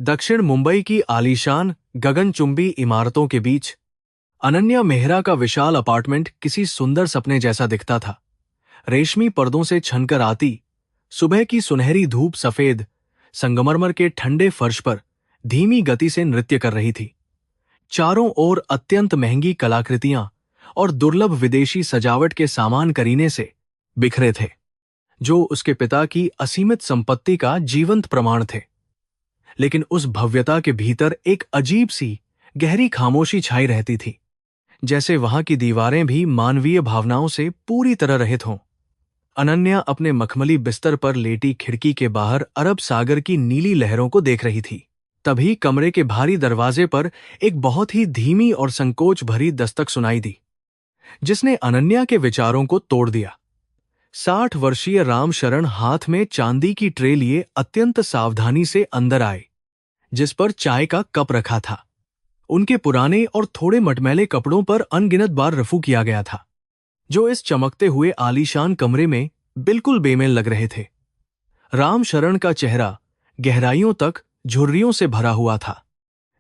दक्षिण मुंबई की आलीशान गगनचुंबी इमारतों के बीच अनन्या मेहरा का विशाल अपार्टमेंट किसी सुंदर सपने जैसा दिखता था। रेशमी पर्दों से छनकर आती सुबह की सुनहरी धूप सफेद संगमरमर के ठंडे फर्श पर धीमी गति से नृत्य कर रही थी। चारों ओर अत्यंत महंगी कलाकृतियां और दुर्लभ विदेशी सजावट के सामान करीने से बिखरे थे, जो उसके पिता की असीमित संपत्ति का जीवंत प्रमाण थे। लेकिन उस भव्यता के भीतर एक अजीब सी गहरी खामोशी छाई रहती थी, जैसे वहां की दीवारें भी मानवीय भावनाओं से पूरी तरह रहित हों। अनन्या अपने मखमली बिस्तर पर लेटी खिड़की के बाहर अरब सागर की नीली लहरों को देख रही थी। तभी कमरे के भारी दरवाजे पर एक बहुत ही धीमी और संकोच भरी दस्तक सुनाई दी, जिसने अनन्या के विचारों को तोड़ दिया। 60 वर्षीय रामशरण हाथ में चांदी की ट्रे लिए अत्यंत सावधानी से अंदर आए, जिस पर चाय का कप रखा था। उनके पुराने और थोड़े मटमैले कपड़ों पर अनगिनत बार रफू किया गया था, जो इस चमकते हुए आलीशान कमरे में बिल्कुल बेमेल लग रहे थे। रामशरण का चेहरा गहराइयों तक झुर्रियों से भरा हुआ था,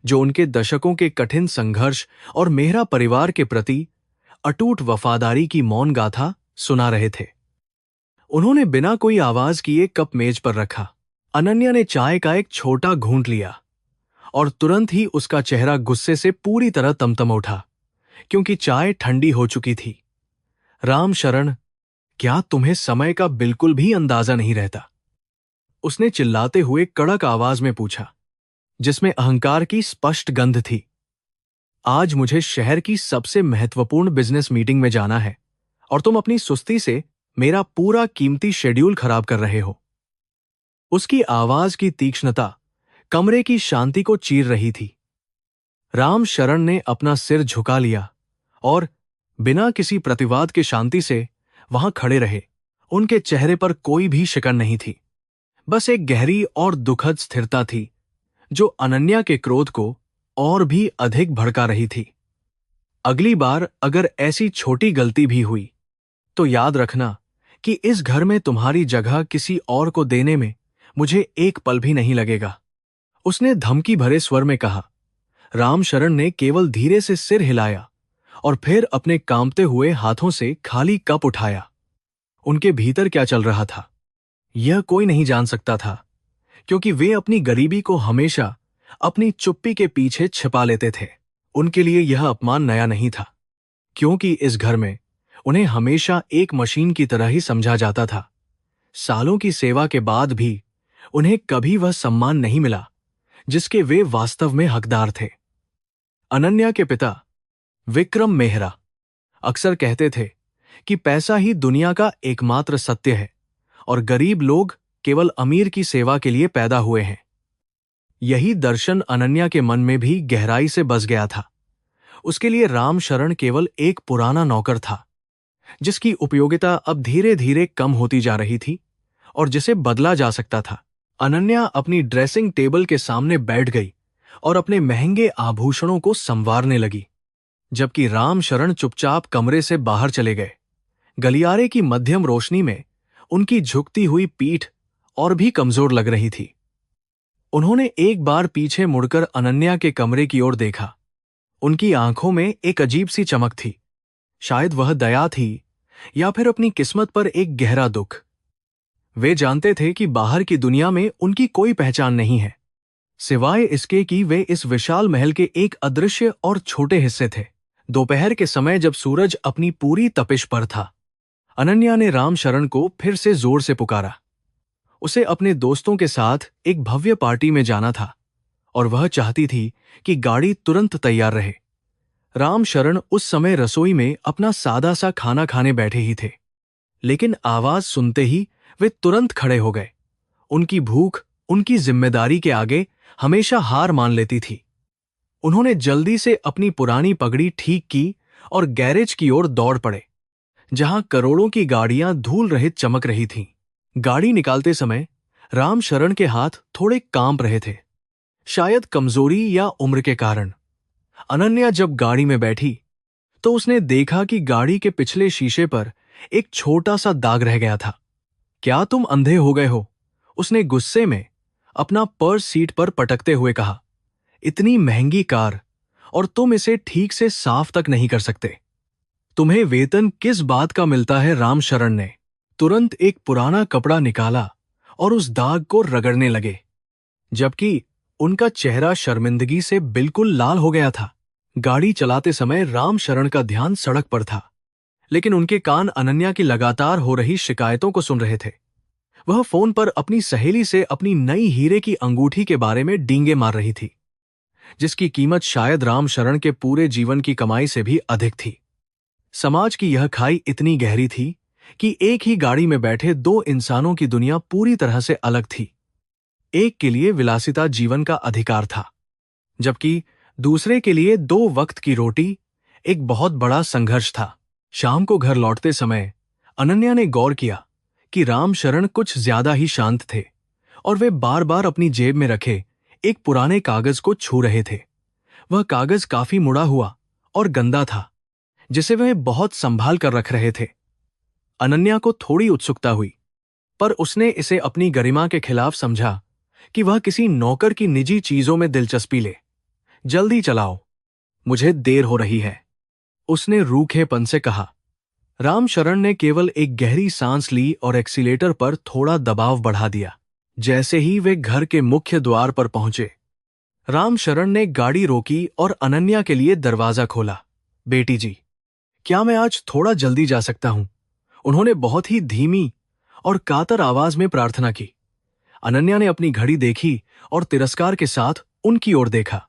जो उनके दशकों के कठिन संघर्ष और मेहरा परिवार के प्रति अटूट वफादारी की मौन गाथा सुना रहे थे। उन्होंने बिना कोई आवाज किए कप मेज पर रखा। अनन्या ने चाय का एक छोटा घूंट लिया और तुरंत ही उसका चेहरा गुस्से से पूरी तरह तमतम उठा, क्योंकि चाय ठंडी हो चुकी थी। रामशरण, क्या तुम्हें समय का बिल्कुल भी अंदाजा नहीं रहता? उसने चिल्लाते हुए कड़क आवाज में पूछा, जिसमें अहंकार की स्पष्ट गंध थी। आज मुझे शहर की सबसे महत्वपूर्ण बिजनेस मीटिंग में जाना है और तुम अपनी सुस्ती से मेरा पूरा कीमती शेड्यूल खराब कर रहे हो। उसकी आवाज की तीक्ष्णता कमरे की शांति को चीर रही थी। रामशरण ने अपना सिर झुका लिया और बिना किसी प्रतिवाद के शांति से वहां खड़े रहे। उनके चेहरे पर कोई भी शिकन नहीं थी, बस एक गहरी और दुखद स्थिरता थी, जो अनन्या के क्रोध को और भी अधिक भड़का रही थी। अगली बार अगर ऐसी छोटी गलती भी हुई, तो याद रखना कि इस घर में तुम्हारी जगह किसी और को देने में मुझे एक पल भी नहीं लगेगा, उसने धमकी भरे स्वर में कहा। रामशरण ने केवल धीरे से सिर हिलाया और फिर अपने कांपते हुए हाथों से खाली कप उठाया। उनके भीतर क्या चल रहा था, यह कोई नहीं जान सकता था, क्योंकि वे अपनी गरीबी को हमेशा अपनी चुप्पी के पीछे छिपा लेते थे। उनके लिए यह अपमान नया नहीं था, क्योंकि इस घर में उन्हें हमेशा एक मशीन की तरह ही समझा जाता था। सालों की सेवा के बाद भी उन्हें कभी वह सम्मान नहीं मिला जिसके वे वास्तव में हकदार थे। अनन्या के पिता विक्रम मेहरा अक्सर कहते थे कि पैसा ही दुनिया का एकमात्र सत्य है और गरीब लोग केवल अमीर की सेवा के लिए पैदा हुए हैं। यही दर्शन अनन्या के मन में भी गहराई से बस गया था। उसके लिए रामशरण केवल एक पुराना नौकर था, जिसकी उपयोगिता अब धीरे धीरे कम होती जा रही थी और जिसे बदला जा सकता था। अनन्या अपनी ड्रेसिंग टेबल के सामने बैठ गई और अपने महंगे आभूषणों को संवारने लगी, जबकि रामशरण चुपचाप कमरे से बाहर चले गए। गलियारे की मध्यम रोशनी में उनकी झुकती हुई पीठ और भी कमजोर लग रही थी। उन्होंने एक बार पीछे मुड़कर अनन्या के कमरे की ओर देखा। उनकी आंखों में एक अजीब सी चमक थी, शायद वह दया थी या फिर अपनी किस्मत पर एक गहरा दुख। वे जानते थे कि बाहर की दुनिया में उनकी कोई पहचान नहीं है, सिवाय इसके कि वे इस विशाल महल के एक अदृश्य और छोटे हिस्से थे। दोपहर के समय जब सूरज अपनी पूरी तपिश पर था, अनन्या ने रामशरण को फिर से जोर से पुकारा। उसे अपने दोस्तों के साथ एक भव्य पार्टी में जाना था और वह चाहती थी कि गाड़ी तुरंत तैयार रहे। रामशरण उस समय रसोई में अपना सादा सा खाना खाने बैठे ही थे, लेकिन आवाज सुनते ही वे तुरंत खड़े हो गए। उनकी भूख उनकी जिम्मेदारी के आगे हमेशा हार मान लेती थी। उन्होंने जल्दी से अपनी पुरानी पगड़ी ठीक की और गैरेज की ओर दौड़ पड़े, जहां करोड़ों की गाड़ियां धूल रहित चमक रही थीं। गाड़ी निकालते समय रामशरण के हाथ थोड़े कांप रहे थे, शायद कमजोरी या उम्र के कारण। अनन्या जब गाड़ी में बैठी तो उसने देखा कि गाड़ी के पिछले शीशे पर एक छोटा सा दाग रह गया था। क्या तुम अंधे हो गए हो? उसने गुस्से में अपना पर्स सीट पर पटकते हुए कहा, इतनी महंगी कार और तुम इसे ठीक से साफ तक नहीं कर सकते। तुम्हें वेतन किस बात का मिलता है? रामशरण ने तुरंत एक पुराना कपड़ा निकाला और उस दाग को रगड़ने लगे, जबकि उनका चेहरा शर्मिंदगी से बिल्कुल लाल हो गया था। गाड़ी चलाते समय रामशरण का ध्यान सड़क पर था, लेकिन उनके कान अनन्या की लगातार हो रही शिकायतों को सुन रहे थे। वह फोन पर अपनी सहेली से अपनी नई हीरे की अंगूठी के बारे में डींगे मार रही थी, जिसकी कीमत शायद रामशरण के पूरे जीवन की कमाई से भी अधिक थी। समाज की यह खाई इतनी गहरी थी कि एक ही गाड़ी में बैठे दो इंसानों की दुनिया पूरी तरह से अलग थी। एक के लिए विलासिता जीवन का अधिकार था, जबकि दूसरे के लिए दो वक्त की रोटी एक बहुत बड़ा संघर्ष था। शाम को घर लौटते समय अनन्या ने गौर किया कि रामशरण कुछ ज्यादा ही शांत थे और वे बार बार अपनी जेब में रखे एक पुराने कागज को छू रहे थे। वह कागज काफी मुड़ा हुआ और गंदा था, जिसे वह बहुत संभाल कर रख रहे थे। अनन्या को थोड़ी उत्सुकता हुई, पर उसने इसे अपनी गरिमा के खिलाफ समझा कि वह किसी नौकर की निजी चीजों में दिलचस्पी ले। जल्दी चलाओ, मुझे देर हो रही है, उसने रूखेपन से कहा। रामशरण ने केवल एक गहरी सांस ली और एक्सीलेटर पर थोड़ा दबाव बढ़ा दिया। जैसे ही वे घर के मुख्य द्वार पर पहुंचे, रामशरण ने गाड़ी रोकी और अनन्या के लिए दरवाजा खोला। बेटी जी, क्या मैं आज थोड़ा जल्दी जा सकता हूं? उन्होंने बहुत ही धीमी और कातर आवाज में प्रार्थना की। अनन्या ने अपनी घड़ी देखी और तिरस्कार के साथ उनकी ओर देखा।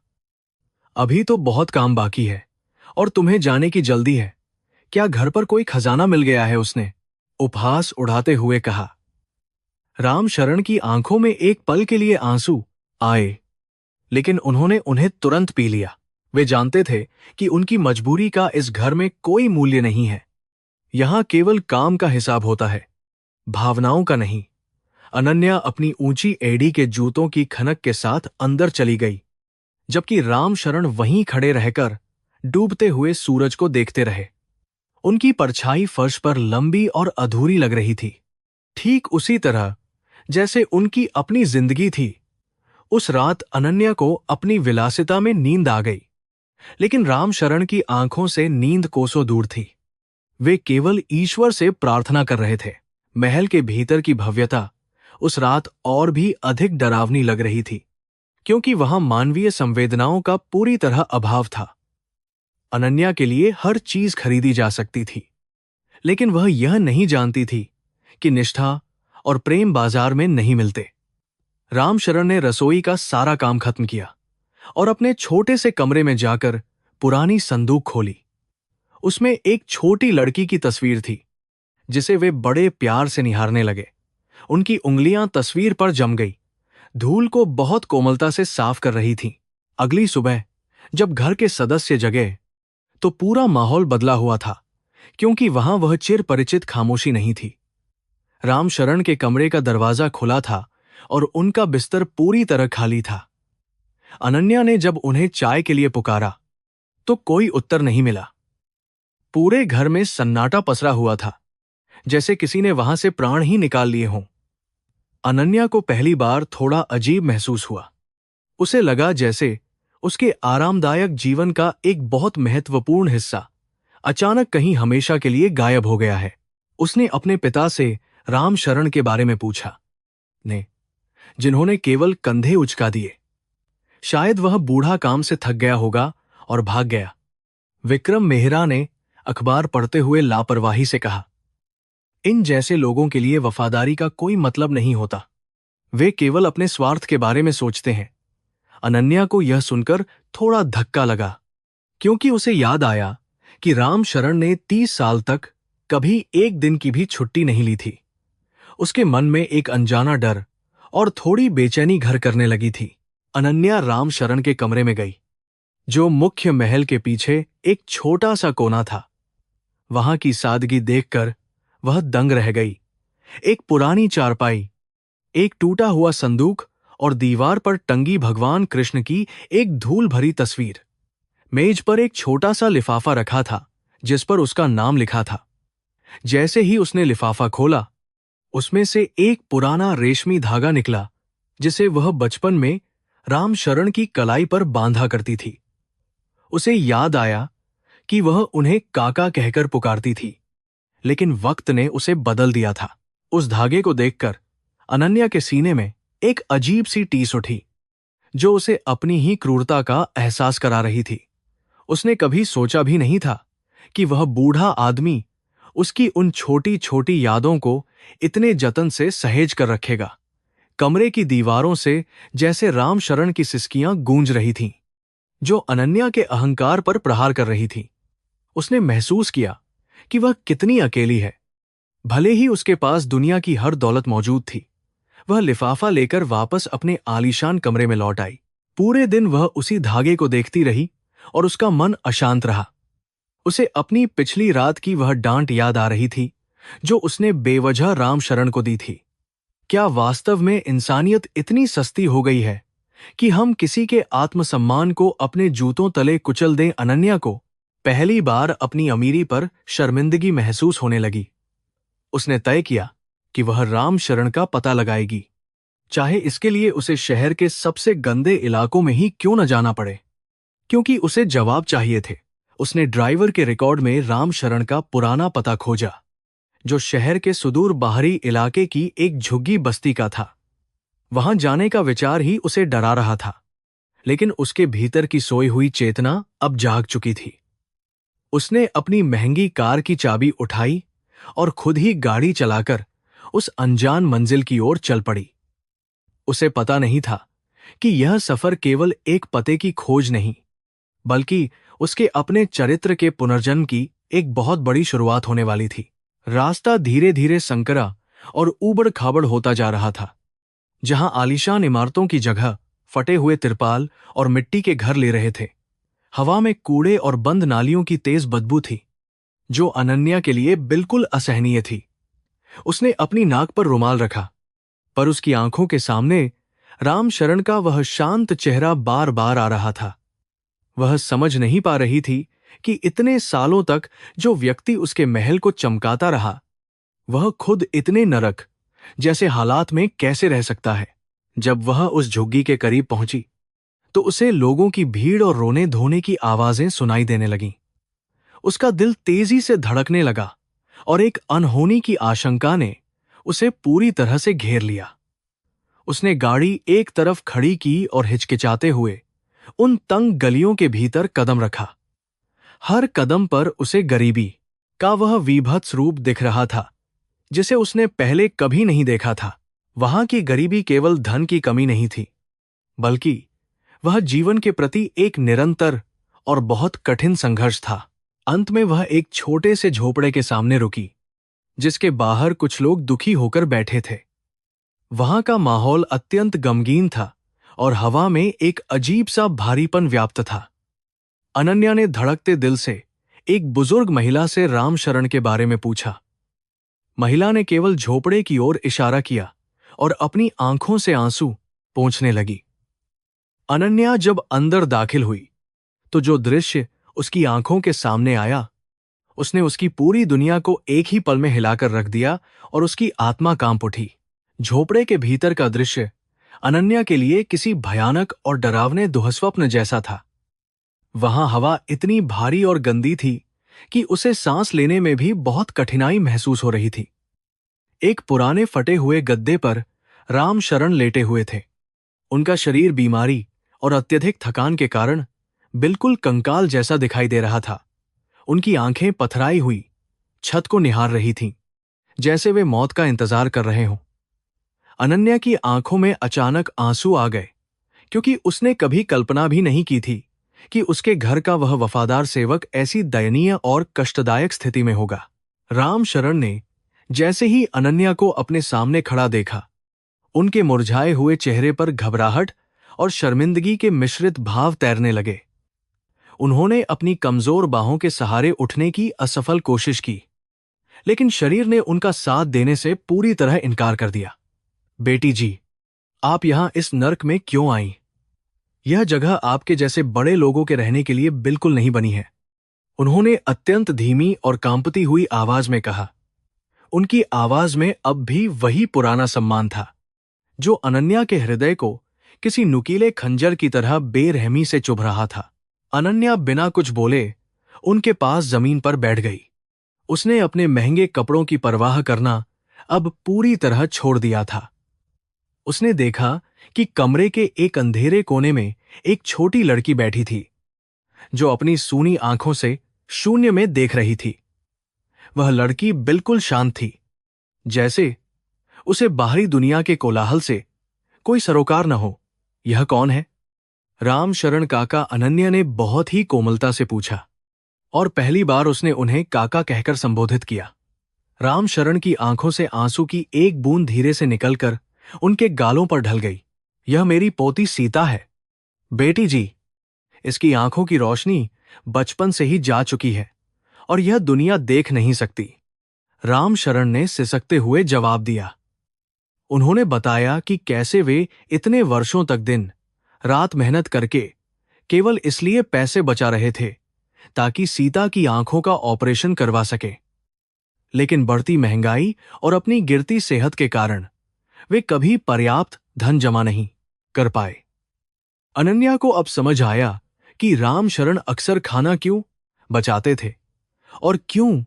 अभी तो बहुत काम बाकी है और तुम्हें जाने की जल्दी है। क्या घर पर कोई खजाना मिल गया है? उसने उपहास उड़ाते हुए कहा। रामशरण की आंखों में एक पल के लिए आंसू आए, लेकिन उन्होंने उन्हें तुरंत पी लिया। वे जानते थे कि उनकी मजबूरी का इस घर में कोई मूल्य नहीं है। यहां केवल काम का हिसाब होता है, भावनाओं का नहीं। अनन्या अपनी ऊंची एड़ी के जूतों की खनक के साथ अंदर चली गई, जबकि रामशरण वहीं खड़े रहकर डूबते हुए सूरज को देखते रहे। उनकी परछाई फर्श पर लंबी और अधूरी लग रही थी, ठीक उसी तरह जैसे उनकी अपनी जिंदगी थी। उस रात अनन्या को अपनी विलासिता में नींद आ गई, लेकिन रामशरण की आंखों से नींद कोसों दूर थी। वे केवल ईश्वर से प्रार्थना कर रहे थे। महल के भीतर की भव्यता उस रात और भी अधिक डरावनी लग रही थी, क्योंकि वहां मानवीय संवेदनाओं का पूरी तरह अभाव था। अनन्या के लिए हर चीज खरीदी जा सकती थी, लेकिन वह यह नहीं जानती थी कि निष्ठा और प्रेम बाजार में नहीं मिलते। रामशरण ने रसोई का सारा काम खत्म किया और अपने छोटे से कमरे में जाकर पुरानी संदूक खोली। उसमें एक छोटी लड़की की तस्वीर थी, जिसे वे बड़े प्यार से निहारने लगे। उनकी उंगलियां तस्वीर पर जम गई, धूल को बहुत कोमलता से साफ कर रही थीं। अगली सुबह जब घर के सदस्य जगे तो पूरा माहौल बदला हुआ था, क्योंकि वहां वह चिर परिचित खामोशी नहीं थी। रामशरण के कमरे का दरवाजा खुला था और उनका बिस्तर पूरी तरह खाली था। अनन्या ने जब उन्हें चाय के लिए पुकारा तो कोई उत्तर नहीं मिला। पूरे घर में सन्नाटा पसरा हुआ था, जैसे किसी ने वहां से प्राण ही निकाल लिए हों। अनन्या को पहली बार थोड़ा अजीब महसूस हुआ। उसे लगा जैसे उसके आरामदायक जीवन का एक बहुत महत्वपूर्ण हिस्सा अचानक कहीं हमेशा के लिए गायब हो गया है। उसने अपने पिता से रामशरण के बारे में पूछा, जिन्होंने केवल कंधे उचका दिए। शायद वह बूढ़ा काम से थक गया होगा और भाग गया। विक्रम मेहरा ने अखबार पढ़ते हुए लापरवाही से कहा, इन जैसे लोगों के लिए वफादारी का कोई मतलब नहीं होता। वे केवल अपने स्वार्थ के बारे में सोचते हैं। अनन्या को यह सुनकर थोड़ा धक्का लगा, क्योंकि उसे याद आया कि रामशरण ने 30 साल तक कभी एक दिन की भी छुट्टी नहीं ली थी। उसके मन में एक अनजाना डर और थोड़ी बेचैनी घर करने लगी थी। अनन्या रामशरण के कमरे में गई, जो मुख्य महल के पीछे एक छोटा सा कोना था। वहां की सादगी देखकर वह दंग रह गई। एक पुरानी चारपाई, एक टूटा हुआ संदूक और दीवार पर टंगी भगवान कृष्ण की एक धूल भरी तस्वीर। मेज पर एक छोटा सा लिफाफा रखा था, जिस पर उसका नाम लिखा था। जैसे ही उसने लिफाफा खोला, उसमें से एक पुराना रेशमी धागा निकला, जिसे वह बचपन में राम शरण की कलाई पर बांधा करती थी। उसे याद आया कि वह उन्हें काका कहकर पुकारती थी, लेकिन वक्त ने उसे बदल दिया था। उस धागे को देखकर अनन्या के सीने में एक अजीब सी टीस उठी, जो उसे अपनी ही क्रूरता का एहसास करा रही थी। उसने कभी सोचा भी नहीं था कि वह बूढ़ा आदमी उसकी उन छोटी छोटी यादों को इतने जतन से सहेज कर रखेगा। कमरे की दीवारों से जैसे राम शरण की सिसकियां गूंज रही थीं, जो अनन्या के अहंकार पर प्रहार कर रही थीं। उसने महसूस किया कि वह कितनी अकेली है। भले ही उसके पास दुनिया की हर दौलत मौजूद थी, वह लिफाफा लेकर वापस अपने आलीशान कमरे में लौट आई। पूरे दिन वह उसी धागे को देखती रही और उसका मन अशांत रहा। उसे अपनी पिछली रात की वह डांट याद आ रही थी, जो उसने बेवजह राम शरण को दी थी। क्या वास्तव में इंसानियत इतनी सस्ती हो गई है कि हम किसी के आत्मसम्मान को अपने जूतों तले कुचल दें? अनन्या को पहली बार अपनी अमीरी पर शर्मिंदगी महसूस होने लगी। उसने तय किया कि वह राम शरण का पता लगाएगी, चाहे इसके लिए उसे शहर के सबसे गंदे इलाकों में ही क्यों न जाना पड़े, क्योंकि उसे जवाब चाहिए थे। उसने ड्राइवर के रिकॉर्ड में राम शरण का पुराना पता खोजा, जो शहर के सुदूर बाहरी इलाके की एक झुग्गी बस्ती का था। वहां जाने का विचार ही उसे डरा रहा था, लेकिन उसके भीतर की सोई हुई चेतना अब जाग चुकी थी। उसने अपनी महंगी कार की चाबी उठाई और खुद ही गाड़ी चलाकर उस अनजान मंजिल की ओर चल पड़ी। उसे पता नहीं था कि यह सफर केवल एक पते की खोज नहीं, बल्कि उसके अपने चरित्र के पुनर्जन्म की एक बहुत बड़ी शुरुआत होने वाली थी। रास्ता धीरे धीरे संकरा और ऊबड़ खाबड़ होता जा रहा था। जहां आलीशान इमारतों की जगह फटे हुए तिरपाल और मिट्टी के घर ले रहे थे, हवा में कूड़े और बंद नालियों की तेज बदबू थी, जो अनन्या के लिए बिल्कुल असहनीय थी। उसने अपनी नाक पर रुमाल रखा, पर उसकी आंखों के सामने राम शरण का वह शांत चेहरा बार बार आ रहा था। वह समझ नहीं पा रही थी कि इतने सालों तक जो व्यक्ति उसके महल को चमकाता रहा, वह खुद इतने नरक जैसे हालात में कैसे रह सकता है। जब वह उस झुग्गी के करीब पहुंची, तो उसे लोगों की भीड़ और रोने धोने की आवाजें सुनाई देने लगीं। उसका दिल तेजी से धड़कने लगा और एक अनहोनी की आशंका ने उसे पूरी तरह से घेर लिया। उसने गाड़ी एक तरफ खड़ी की और हिचकिचाते हुए उन तंग गलियों के भीतर कदम रखा। हर कदम पर उसे गरीबी का वह विभत्स रूप दिख रहा था, जिसे उसने पहले कभी नहीं देखा था। वहां की गरीबी केवल धन की कमी नहीं थी, बल्कि वह जीवन के प्रति एक निरंतर और बहुत कठिन संघर्ष था। अंत में वह एक छोटे से झोपड़े के सामने रुकी, जिसके बाहर कुछ लोग दुखी होकर बैठे थे। वहां का माहौल अत्यंत गमगीन था और हवा में एक अजीब सा भारीपन व्याप्त था। अनन्या ने धड़कते दिल से एक बुजुर्ग महिला से राम शरण के बारे में पूछा। महिला ने केवल झोपड़े की ओर इशारा किया और अपनी आंखों से आंसू पोंछने लगी। अनन्या जब अंदर दाखिल हुई, तो जो दृश्य उसकी आंखों के सामने आया, उसने उसकी पूरी दुनिया को एक ही पल में हिलाकर रख दिया और उसकी आत्मा कांप उठी। झोपड़े के भीतर का दृश्य अनन्या के लिए किसी भयानक और डरावने दुःस्वप्न जैसा था। वहां हवा इतनी भारी और गंदी थी कि उसे सांस लेने में भी बहुत कठिनाई महसूस हो रही थी। एक पुराने फटे हुए गद्दे पर राम शरण लेटे हुए थे। उनका शरीर बीमारी और अत्यधिक थकान के कारण बिल्कुल कंकाल जैसा दिखाई दे रहा था। उनकी आंखें पथराई हुई छत को निहार रही थीं, जैसे वे मौत का इंतजार कर रहे हों। अनन्या की आंखों में अचानक आंसू आ गए, क्योंकि उसने कभी कल्पना भी नहीं की थी कि उसके घर का वह वफादार सेवक ऐसी दयनीय और कष्टदायक स्थिति में होगा। राम शरण ने जैसे ही अनन्या को अपने सामने खड़ा देखा, उनके मुरझाए हुए चेहरे पर घबराहट और शर्मिंदगी के मिश्रित भाव तैरने लगे। उन्होंने अपनी कमजोर बाहों के सहारे उठने की असफल कोशिश की, लेकिन शरीर ने उनका साथ देने से पूरी तरह इनकार कर दिया। बेटी जी, आप यहां इस नर्क में क्यों आईं? यह जगह आपके जैसे बड़े लोगों के रहने के लिए बिल्कुल नहीं बनी है, उन्होंने अत्यंत धीमी और कांपती हुई आवाज में कहा। उनकी आवाज में अब भी वही पुराना सम्मान था, जो अनन्या के हृदय को किसी नुकीले खंजर की तरह बेरहमी से चुभ रहा था। अनन्या बिना कुछ बोले उनके पास जमीन पर बैठ गई। उसने अपने महंगे कपड़ों की परवाह करना अब पूरी तरह छोड़ दिया था। उसने देखा कि कमरे के एक अंधेरे कोने में एक छोटी लड़की बैठी थी, जो अपनी सूनी आंखों से शून्य में देख रही थी। वह लड़की बिल्कुल शांत थी, जैसे उसे बाहरी दुनिया के कोलाहल से कोई सरोकार न हो। यह कौन है? रामशरण काका, अनन्या ने बहुत ही कोमलता से पूछा, और पहली बार उसने उन्हें काका कहकर संबोधित किया। रामशरण की आंखों से आंसू की एक बूंद धीरे से निकलकर उनके गालों पर ढल गई। यह मेरी पोती सीता है, बेटी जी। इसकी आंखों की रोशनी बचपन से ही जा चुकी है और यह दुनिया देख नहीं सकती। रामशरण ने सिसकते हुए जवाब दिया। उन्होंने बताया कि कैसे वे इतने वर्षों तक दिन रात मेहनत करके केवल इसलिए पैसे बचा रहे थे ताकि सीता की आंखों का ऑपरेशन करवा सके, लेकिन बढ़ती महंगाई और अपनी गिरती सेहत के कारण वे कभी पर्याप्त धन जमा नहीं कर पाए। अनन्या को अब समझ आया कि रामशरण अक्सर खाना क्यों बचाते थे और क्यों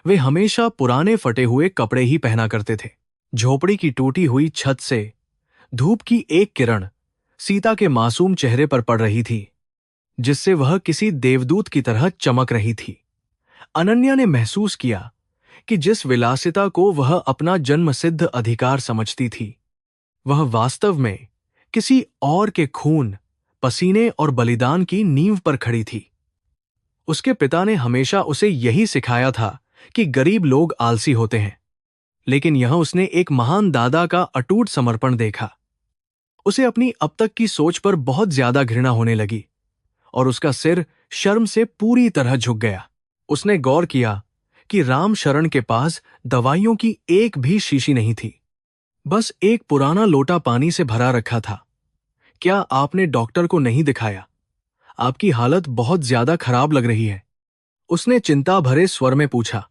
वे हमेशा पुराने फटे हुए कपड़े ही पहना करते थे। झोपड़ी की टूटी हुई छत से धूप की एक किरण सीता के मासूम चेहरे पर पड़ रही थी, जिससे वह किसी देवदूत की तरह चमक रही थी। अनन्या ने महसूस किया कि जिस विलासिता को वह अपना जन्मसिद्ध अधिकार समझती थी, वह वास्तव में किसी और के खून, पसीने और बलिदान की नींव पर खड़ी थी। उसके पिता ने हमेशा उसे यही सिखाया था कि गरीब लोग आलसी होते हैं, लेकिन यह उसने एक महान दादा का अटूट समर्पण देखा। उसे अपनी अब तक की सोच पर बहुत ज्यादा घृणा होने लगी और उसका सिर शर्म से पूरी तरह झुक गया। उसने गौर किया कि रामशरण के पास दवाइयों की एक भी शीशी नहीं थी, बस एक पुराना लोटा पानी से भरा रखा था। क्या आपने डॉक्टर को नहीं दिखाया? आपकी हालत बहुत ज्यादा खराब लग रही है, उसने चिंता भरे स्वर में पूछा।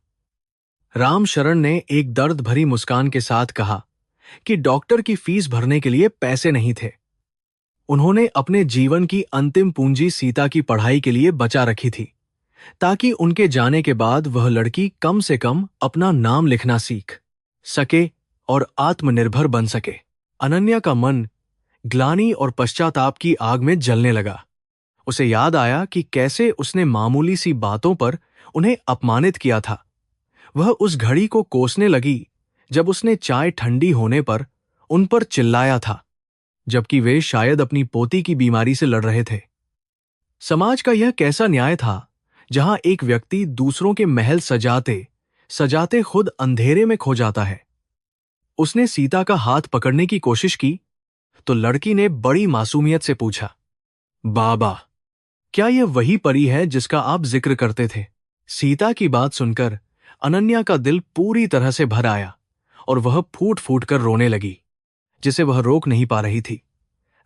रामशरण ने एक दर्द भरी मुस्कान के साथ कहा कि डॉक्टर की फीस भरने के लिए पैसे नहीं थे। उन्होंने अपने जीवन की अंतिम पूंजी सीता की पढ़ाई के लिए बचा रखी थी, ताकि उनके जाने के बाद वह लड़की कम से कम अपना नाम लिखना सीख सके और आत्मनिर्भर बन सके। अनन्या का मन ग्लानि और पश्चाताप की आग में जलने लगा। उसे याद आया कि कैसे उसने मामूली सी बातों पर उन्हें अपमानित किया था। वह उस घड़ी को कोसने लगी जब उसने चाय ठंडी होने पर उन पर चिल्लाया था, जबकि वे शायद अपनी पोती की बीमारी से लड़ रहे थे। समाज का यह कैसा न्याय था जहां एक व्यक्ति दूसरों के महल सजाते सजाते खुद अंधेरे में खो जाता है। उसने सीता का हाथ पकड़ने की कोशिश की तो लड़की ने बड़ी मासूमियत से पूछा, बाबा, क्या यह वही परी है जिसका आप जिक्र करते थे? सीता की बात सुनकर अनन्या का दिल पूरी तरह से भर आया और वह फूट फूट कर रोने लगी, जिसे वह रोक नहीं पा रही थी।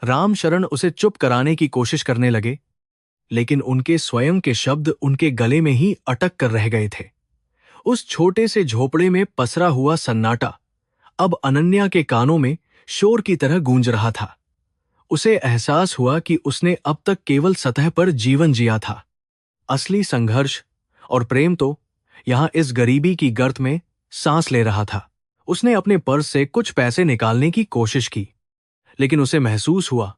रामशरण उसे चुप कराने की कोशिश करने लगे, लेकिन उनके स्वयं के शब्द उनके गले में ही अटक कर रह गए थे। उस छोटे से झोपड़े में पसरा हुआ सन्नाटा अब अनन्या के कानों में शोर की तरह गूंज रहा था। उसे एहसास हुआ कि उसने अब तक केवल सतह पर जीवन जिया था। असली संघर्ष और प्रेम तो यहां इस गरीबी की गर्त में सांस ले रहा था। उसने अपने पर्स से कुछ पैसे निकालने की कोशिश की, लेकिन उसे महसूस हुआ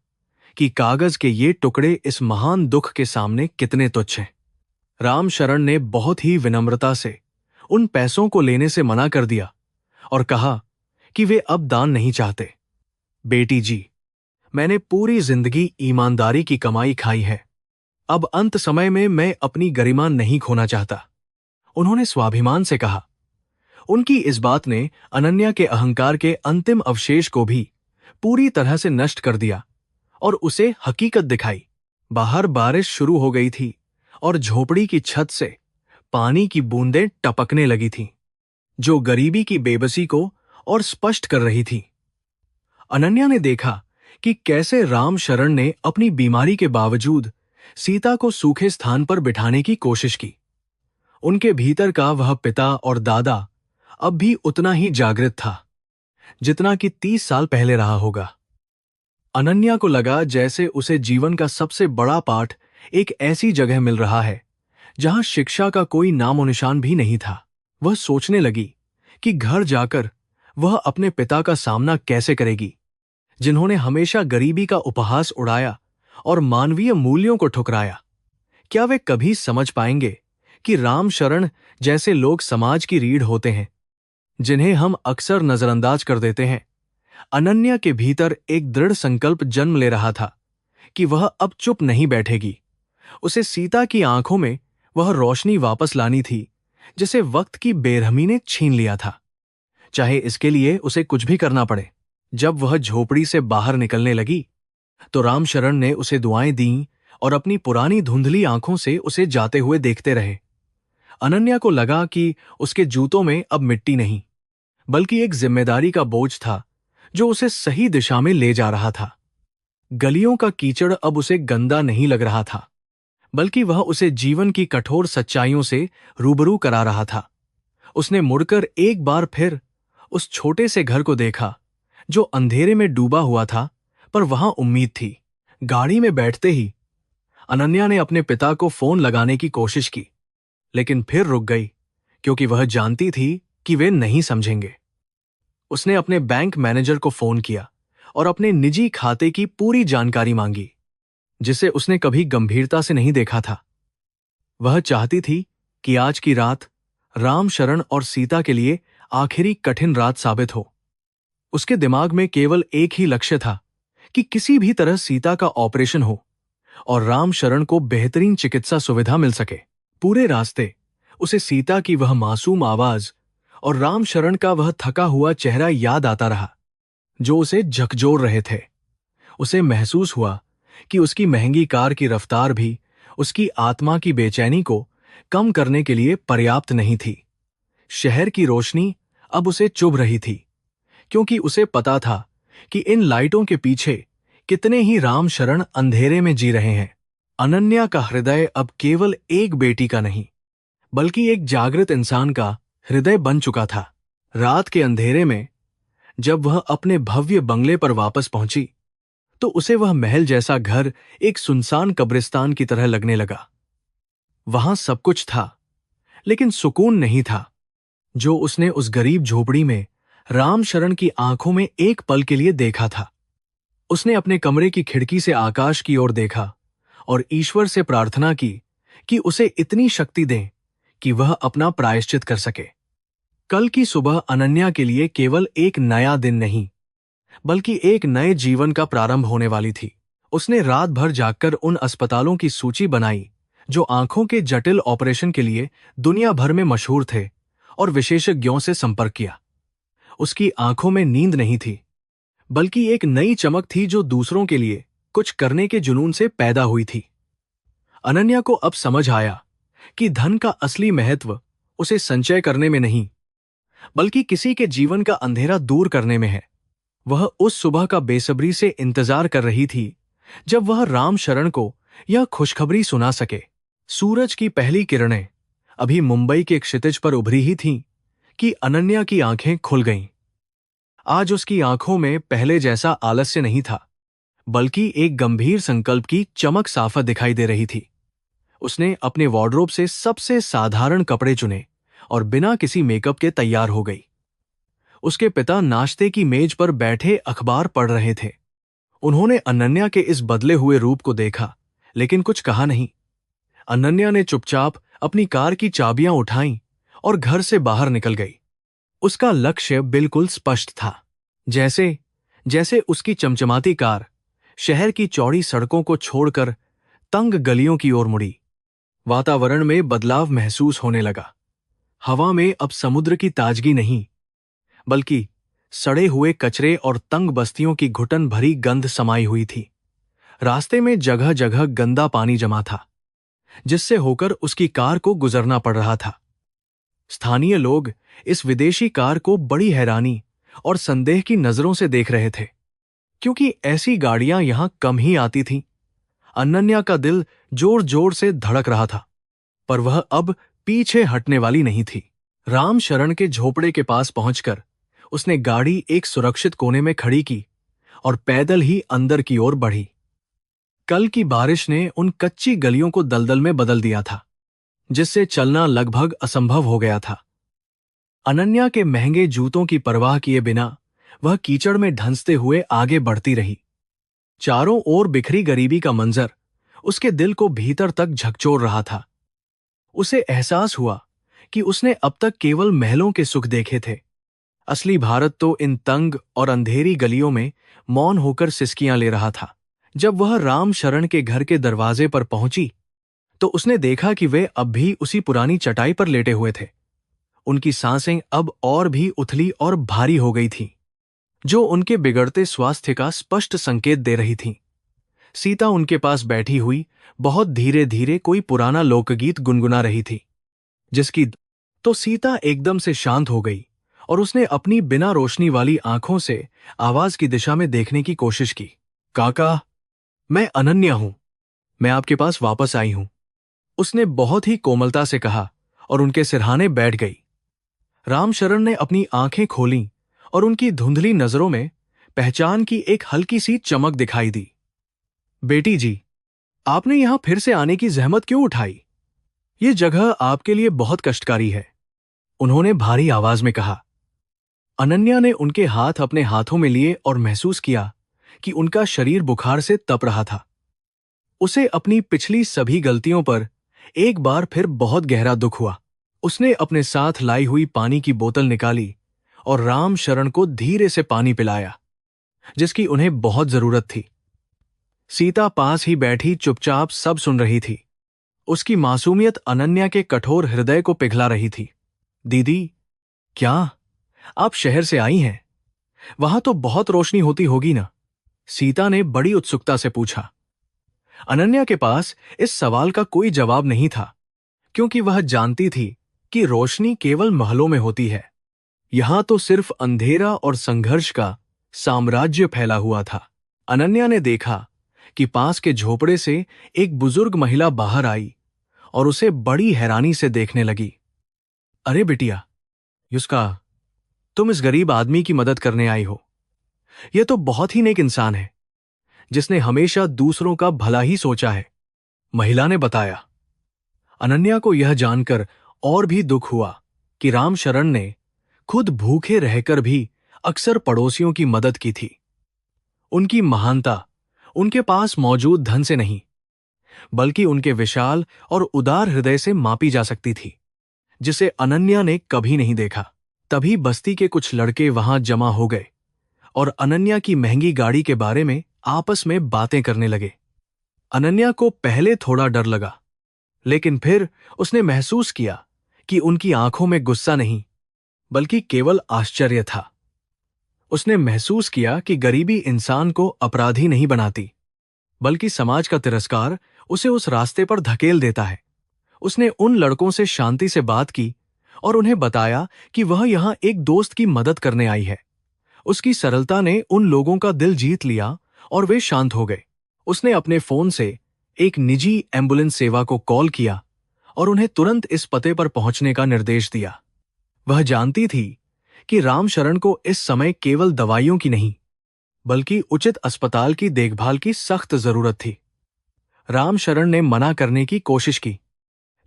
कि कागज के ये टुकड़े इस महान दुख के सामने कितने तुच्छ हैं। रामशरण ने बहुत ही विनम्रता से उन पैसों को लेने से मना कर दिया और कहा कि वे अब दान नहीं चाहते। बेटी जी, मैंने पूरी जिंदगी ईमानदारी की कमाई खाई है। अब अंत समय में मैं अपनी गरिमा नहीं खोना चाहता, उन्होंने स्वाभिमान से कहा। उनकी इस बात ने अनन्या के अहंकार के अंतिम अवशेष को भी पूरी तरह से नष्ट कर दिया और उसे हकीकत दिखाई। बाहर बारिश शुरू हो गई थी और झोपड़ी की छत से पानी की बूंदें टपकने लगी थीं, जो गरीबी की बेबसी को और स्पष्ट कर रही थी। अनन्या ने देखा कि कैसे रामशरण ने अपनी बीमारी के बावजूद सीता को सूखे स्थान पर बिठाने की कोशिश की। उनके भीतर का वह पिता और दादा अब भी उतना ही जागृत था, जितना कि 30 साल पहले रहा होगा। अनन्या को लगा जैसे उसे जीवन का सबसे बड़ा पाठ एक ऐसी जगह मिल रहा है जहां शिक्षा का कोई नामो निशान भी नहीं था। वह सोचने लगी कि घर जाकर वह अपने पिता का सामना कैसे करेगी, जिन्होंने हमेशा गरीबी का उपहास उड़ाया और मानवीय मूल्यों को ठुकराया। क्या वे कभी समझ पाएंगे कि राम शरण जैसे लोग समाज की रीढ़ होते हैं, जिन्हें हम अक्सर नजरअंदाज कर देते हैं। अनन्या के भीतर एक दृढ़ संकल्प जन्म ले रहा था कि वह अब चुप नहीं बैठेगी। उसे सीता की आंखों में वह रोशनी वापस लानी थी जिसे वक्त की बेरहमी ने छीन लिया था, चाहे इसके लिए उसे कुछ भी करना पड़े। जब वह झोपड़ी से बाहर निकलने लगी तो रामशरण ने उसे दुआएं दीं और अपनी पुरानी धुंधली आंखों से उसे जाते हुए देखते रहे। अनन्या को लगा कि उसके जूतों में अब मिट्टी नहीं, बल्कि एक जिम्मेदारी का बोझ था जो उसे सही दिशा में ले जा रहा था। गलियों का कीचड़ अब उसे गंदा नहीं लग रहा था, बल्कि वह उसे जीवन की कठोर सच्चाइयों से रूबरू करा रहा था। उसने मुड़कर एक बार फिर उस छोटे से घर को देखा जो अंधेरे में डूबा हुआ था, पर वहां उम्मीद थी। गाड़ी में बैठते ही अनन्या ने अपने पिता को फोन लगाने की कोशिश की, लेकिन फिर रुक गई क्योंकि वह जानती थी कि वे नहीं समझेंगे। उसने अपने बैंक मैनेजर को फोन किया और अपने निजी खाते की पूरी जानकारी मांगी, जिसे उसने कभी गंभीरता से नहीं देखा था। वह चाहती थी कि आज की रात राम शरण और सीता के लिए आखिरी कठिन रात साबित हो। उसके दिमाग में केवल एक ही लक्ष्य था कि किसी भी तरह सीता का ऑपरेशन हो और राम शरण को बेहतरीन चिकित्सा सुविधा मिल सके। पूरे रास्ते उसे सीता की वह मासूम आवाज और राम शरण का वह थका हुआ चेहरा याद आता रहा, जो उसे झकझोर रहे थे। उसे महसूस हुआ कि उसकी महंगी कार की रफ्तार भी उसकी आत्मा की बेचैनी को कम करने के लिए पर्याप्त नहीं थी। शहर की रोशनी अब उसे चुभ रही थी, क्योंकि उसे पता था कि इन लाइटों के पीछे कितने ही राम शरण अंधेरे में जी रहे हैं। अनन्या का हृदय अब केवल एक बेटी का नहीं, बल्कि एक जागृत इंसान का हृदय बन चुका था। रात के अंधेरे में जब वह अपने भव्य बंगले पर वापस पहुंची तो उसे वह महल जैसा घर एक सुनसान कब्रिस्तान की तरह लगने लगा। वहां सब कुछ था, लेकिन सुकून नहीं था, जो उसने उस गरीब झोपड़ी में राम शरण की आंखों में एक पल के लिए देखा था। उसने अपने कमरे की खिड़की से आकाश की ओर देखा और ईश्वर से प्रार्थना की कि उसे इतनी शक्ति दें कि वह अपना प्रायश्चित कर सके। कल की सुबह अनन्या के लिए केवल एक नया दिन नहीं, बल्कि एक नए जीवन का प्रारंभ होने वाली थी। उसने रात भर जागकर उन अस्पतालों की सूची बनाई जो आंखों के जटिल ऑपरेशन के लिए दुनिया भर में मशहूर थे और विशेषज्ञों से संपर्क किया। उसकी आंखों में नींद नहीं थी, बल्कि एक नई चमक थी जो दूसरों के लिए कुछ करने के जुनून से पैदा हुई थी। अनन्या को अब समझ आया कि धन का असली महत्व उसे संचय करने में नहीं, बल्कि किसी के जीवन का अंधेरा दूर करने में है। वह उस सुबह का बेसब्री से इंतजार कर रही थी जब वह राम शरण को यह खुशखबरी सुना सके। सूरज की पहली किरणें अभी मुंबई के क्षितिज पर उभरी ही थीं कि अनन्या की आंखें खुल गईं। आज उसकी आंखों में पहले जैसा आलस्य नहीं था, बल्कि एक गंभीर संकल्प की चमक साफ दिखाई दे रही थी। उसने अपने वार्डरोब से सबसे साधारण कपड़े चुने और बिना किसी मेकअप के तैयार हो गई। उसके पिता नाश्ते की मेज पर बैठे अखबार पढ़ रहे थे। उन्होंने अनन्या के इस बदले हुए रूप को देखा, लेकिन कुछ कहा नहीं। अनन्या ने चुपचाप अपनी कार की चाबियां उठाईं और घर से बाहर निकल गई। उसका लक्ष्य बिल्कुल स्पष्ट था, जैसे जैसे उसकी चमचमाती कार शहर की चौड़ी सड़कों को छोड़कर तंग गलियों की ओर मुड़ी। वातावरण में बदलाव महसूस होने लगा। हवा में अब समुद्र की ताजगी नहीं, बल्कि सड़े हुए कचरे और तंग बस्तियों की घुटन भरी गंध समाई हुई थी। रास्ते में जगह जगह गंदा पानी जमा था, जिससे होकर उसकी कार को गुजरना पड़ रहा था। स्थानीय लोग इस विदेशी कार को बड़ी हैरानी और संदेह की नजरों से देख रहे थे, क्योंकि ऐसी गाड़ियां यहां कम ही आती थीं। अनन्या का दिल जोर जोर से धड़क रहा था, पर वह अब पीछे हटने वाली नहीं थी। राम शरण के झोपड़े के पास पहुंचकर उसने गाड़ी एक सुरक्षित कोने में खड़ी की और पैदल ही अंदर की ओर बढ़ी। कल की बारिश ने उन कच्ची गलियों को दलदल में बदल दिया था, जिससे चलना लगभग असंभव हो गया था। अनन्या के महंगे जूतों की परवाह किए बिना वह कीचड़ में ढंसते हुए आगे बढ़ती रही। चारों ओर बिखरी गरीबी का मंजर उसके दिल को भीतर तक झकझोर रहा था। उसे एहसास हुआ कि उसने अब तक केवल महलों के सुख देखे थे। असली भारत तो इन तंग और अंधेरी गलियों में मौन होकर सिसकियां ले रहा था। जब वह राम शरण के घर के दरवाजे पर पहुंची तो उसने देखा कि वे अब भी उसी पुरानी चटाई पर लेटे हुए थे। उनकी सांसें अब और भी उथली और भारी हो गई थीं, जो उनके बिगड़ते स्वास्थ्य का स्पष्ट संकेत दे रही थीं। सीता उनके पास बैठी हुई बहुत धीरे धीरे कोई पुराना लोकगीत गुनगुना रही थी, जिसकी तो सीता एकदम से शांत हो गई और उसने अपनी बिना रोशनी वाली आंखों से आवाज की दिशा में देखने की कोशिश की। काका, मैं अनन्या हूं। मैं आपके पास वापस आई हूं, उसने बहुत ही कोमलता से कहा और उनके सिरहाने बैठ गई। रामशरण ने अपनी आंखें खोलीं और उनकी धुंधली नजरों में पहचान की एक हल्की सी चमक दिखाई दी। बेटी जी, आपने यहां फिर से आने की जहमत क्यों उठाई? ये जगह आपके लिए बहुत कष्टकारी है, उन्होंने भारी आवाज में कहा। अनन्या ने उनके हाथ अपने हाथों में लिए और महसूस किया कि उनका शरीर बुखार से तप रहा था। उसे अपनी पिछली सभी गलतियों पर एक बार फिर बहुत गहरा दुख हुआ। उसने अपने साथ लाई हुई पानी की बोतल निकाली और राम शरण को धीरे से पानी पिलाया, जिसकी उन्हें बहुत जरूरत थी। सीता पास ही बैठी चुपचाप सब सुन रही थी। उसकी मासूमियत अनन्या के कठोर हृदय को पिघला रही थी। दीदी, क्या आप शहर से आई हैं? वहां तो बहुत रोशनी होती होगी ना? सीता ने बड़ी उत्सुकता से पूछा। अनन्या के पास इस सवाल का कोई जवाब नहीं था, क्योंकि वह जानती थी कि रोशनी केवल महलों में होती है। यहां तो सिर्फ अंधेरा और संघर्ष का साम्राज्य फैला हुआ था। अनन्या ने देखा कि पास के झोपड़े से एक बुजुर्ग महिला बाहर आई और उसे बड़ी हैरानी से देखने लगी। अरे बिटिया, युस्का, तुम इस गरीब आदमी की मदद करने आई हो। यह तो बहुत ही नेक इंसान है, जिसने हमेशा दूसरों का भला ही सोचा है, महिला ने बताया। अनन्या को यह जानकर और भी दुख हुआ कि रामशरण ने खुद भूखे रहकर भी अक्सर पड़ोसियों की मदद की थी। उनकी महानता उनके पास मौजूद धन से नहीं, बल्कि उनके विशाल और उदार हृदय से मापी जा सकती थी, जिसे अनन्या ने कभी नहीं देखा। तभी बस्ती के कुछ लड़के वहां जमा हो गए और अनन्या की महंगी गाड़ी के बारे में आपस में बातें करने लगे। अनन्या को पहले थोड़ा डर लगा, लेकिन फिर उसने महसूस किया कि उनकी आंखों में गुस्सा नहीं, बल्कि केवल आश्चर्य था। उसने महसूस किया कि गरीबी इंसान को अपराधी नहीं बनाती, बल्कि समाज का तिरस्कार उसे उस रास्ते पर धकेल देता है। उसने उन लड़कों से शांति से बात की और उन्हें बताया कि वह यहां एक दोस्त की मदद करने आई है। उसकी सरलता ने उन लोगों का दिल जीत लिया और वे शांत हो गए। उसने अपने फोन से एक निजी एम्बुलेंस सेवा को कॉल किया और उन्हें तुरंत इस पते पर पहुंचने का निर्देश दिया। वह जानती थी कि रामशरण को इस समय केवल दवाइयों की नहीं, बल्कि उचित अस्पताल की देखभाल की सख्त जरूरत थी। रामशरण ने मना करने की कोशिश की,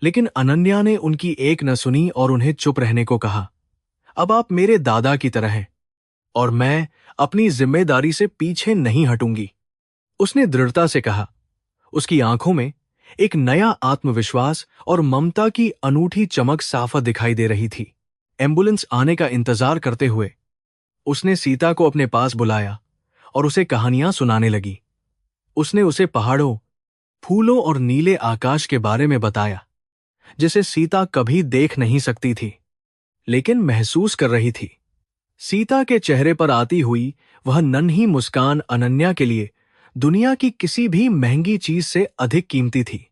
लेकिन अनन्या ने उनकी एक न सुनी और उन्हें चुप रहने को कहा। अब आप मेरे दादा की तरह हैं और मैं अपनी जिम्मेदारी से पीछे नहीं हटूंगी, उसने दृढ़ता से कहा। उसकी आंखों में एक नया आत्मविश्वास और ममता की अनूठी चमक साफ दिखाई दे रही थी। एम्बुलेंस आने का इंतजार करते हुए उसने सीता को अपने पास बुलाया और उसे कहानियां सुनाने लगी। उसने उसे पहाड़ों, फूलों और नीले आकाश के बारे में बताया, जिसे सीता कभी देख नहीं सकती थी, लेकिन महसूस कर रही थी। सीता के चेहरे पर आती हुई वह नन्ही मुस्कान अनन्या के लिए दुनिया की किसी भी महंगी चीज से अधिक कीमती थी।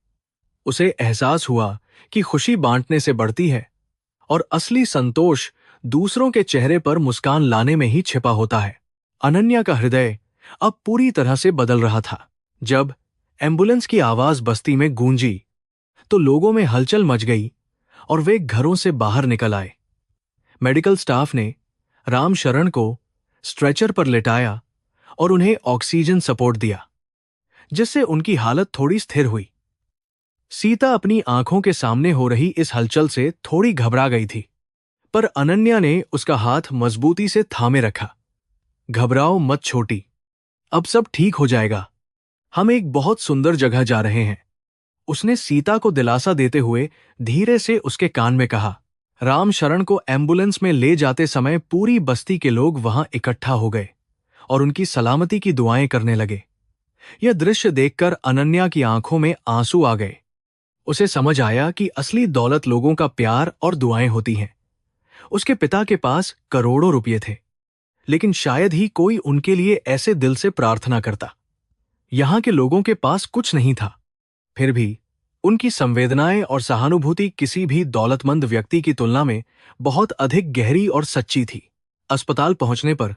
उसे एहसास हुआ कि खुशी बांटने से बढ़ती है और असली संतोष दूसरों के चेहरे पर मुस्कान लाने में ही छिपा होता है। अनन्या का हृदय अब पूरी तरह से बदल रहा था। जब एम्बुलेंस की आवाज बस्ती में गूंजी तो लोगों में हलचल मच गई और वे घरों से बाहर निकल आए। मेडिकल स्टाफ ने रामशरण को स्ट्रेचर पर लेटाया और उन्हें ऑक्सीजन सपोर्ट दिया, जिससे उनकी हालत थोड़ी स्थिर हुई। सीता अपनी आंखों के सामने हो रही इस हलचल से थोड़ी घबरा गई थी, पर अनन्या ने उसका हाथ मजबूती से थामे रखा। घबराओ मत छोटी, अब सब ठीक हो जाएगा। हम एक बहुत सुंदर जगह जा रहे हैं, उसने सीता को दिलासा देते हुए धीरे से उसके कान में कहा। रामशरण को एम्बुलेंस में ले जाते समय पूरी बस्ती के लोग वहां इकट्ठा हो गए और उनकी सलामती की दुआएं करने लगे। यह दृश्य देखकर अनन्या की आंखों में आंसू आ गए। उसे समझ आया कि असली दौलत लोगों का प्यार और दुआएं होती हैं। उसके पिता के पास करोड़ों रुपये थे, लेकिन शायद ही कोई उनके लिए ऐसे दिल से प्रार्थना करता। यहां के लोगों के पास कुछ नहीं था, फिर भी उनकी संवेदनाएं और सहानुभूति किसी भी दौलतमंद व्यक्ति की तुलना में बहुत अधिक गहरी और सच्ची थी। अस्पताल पहुंचने पर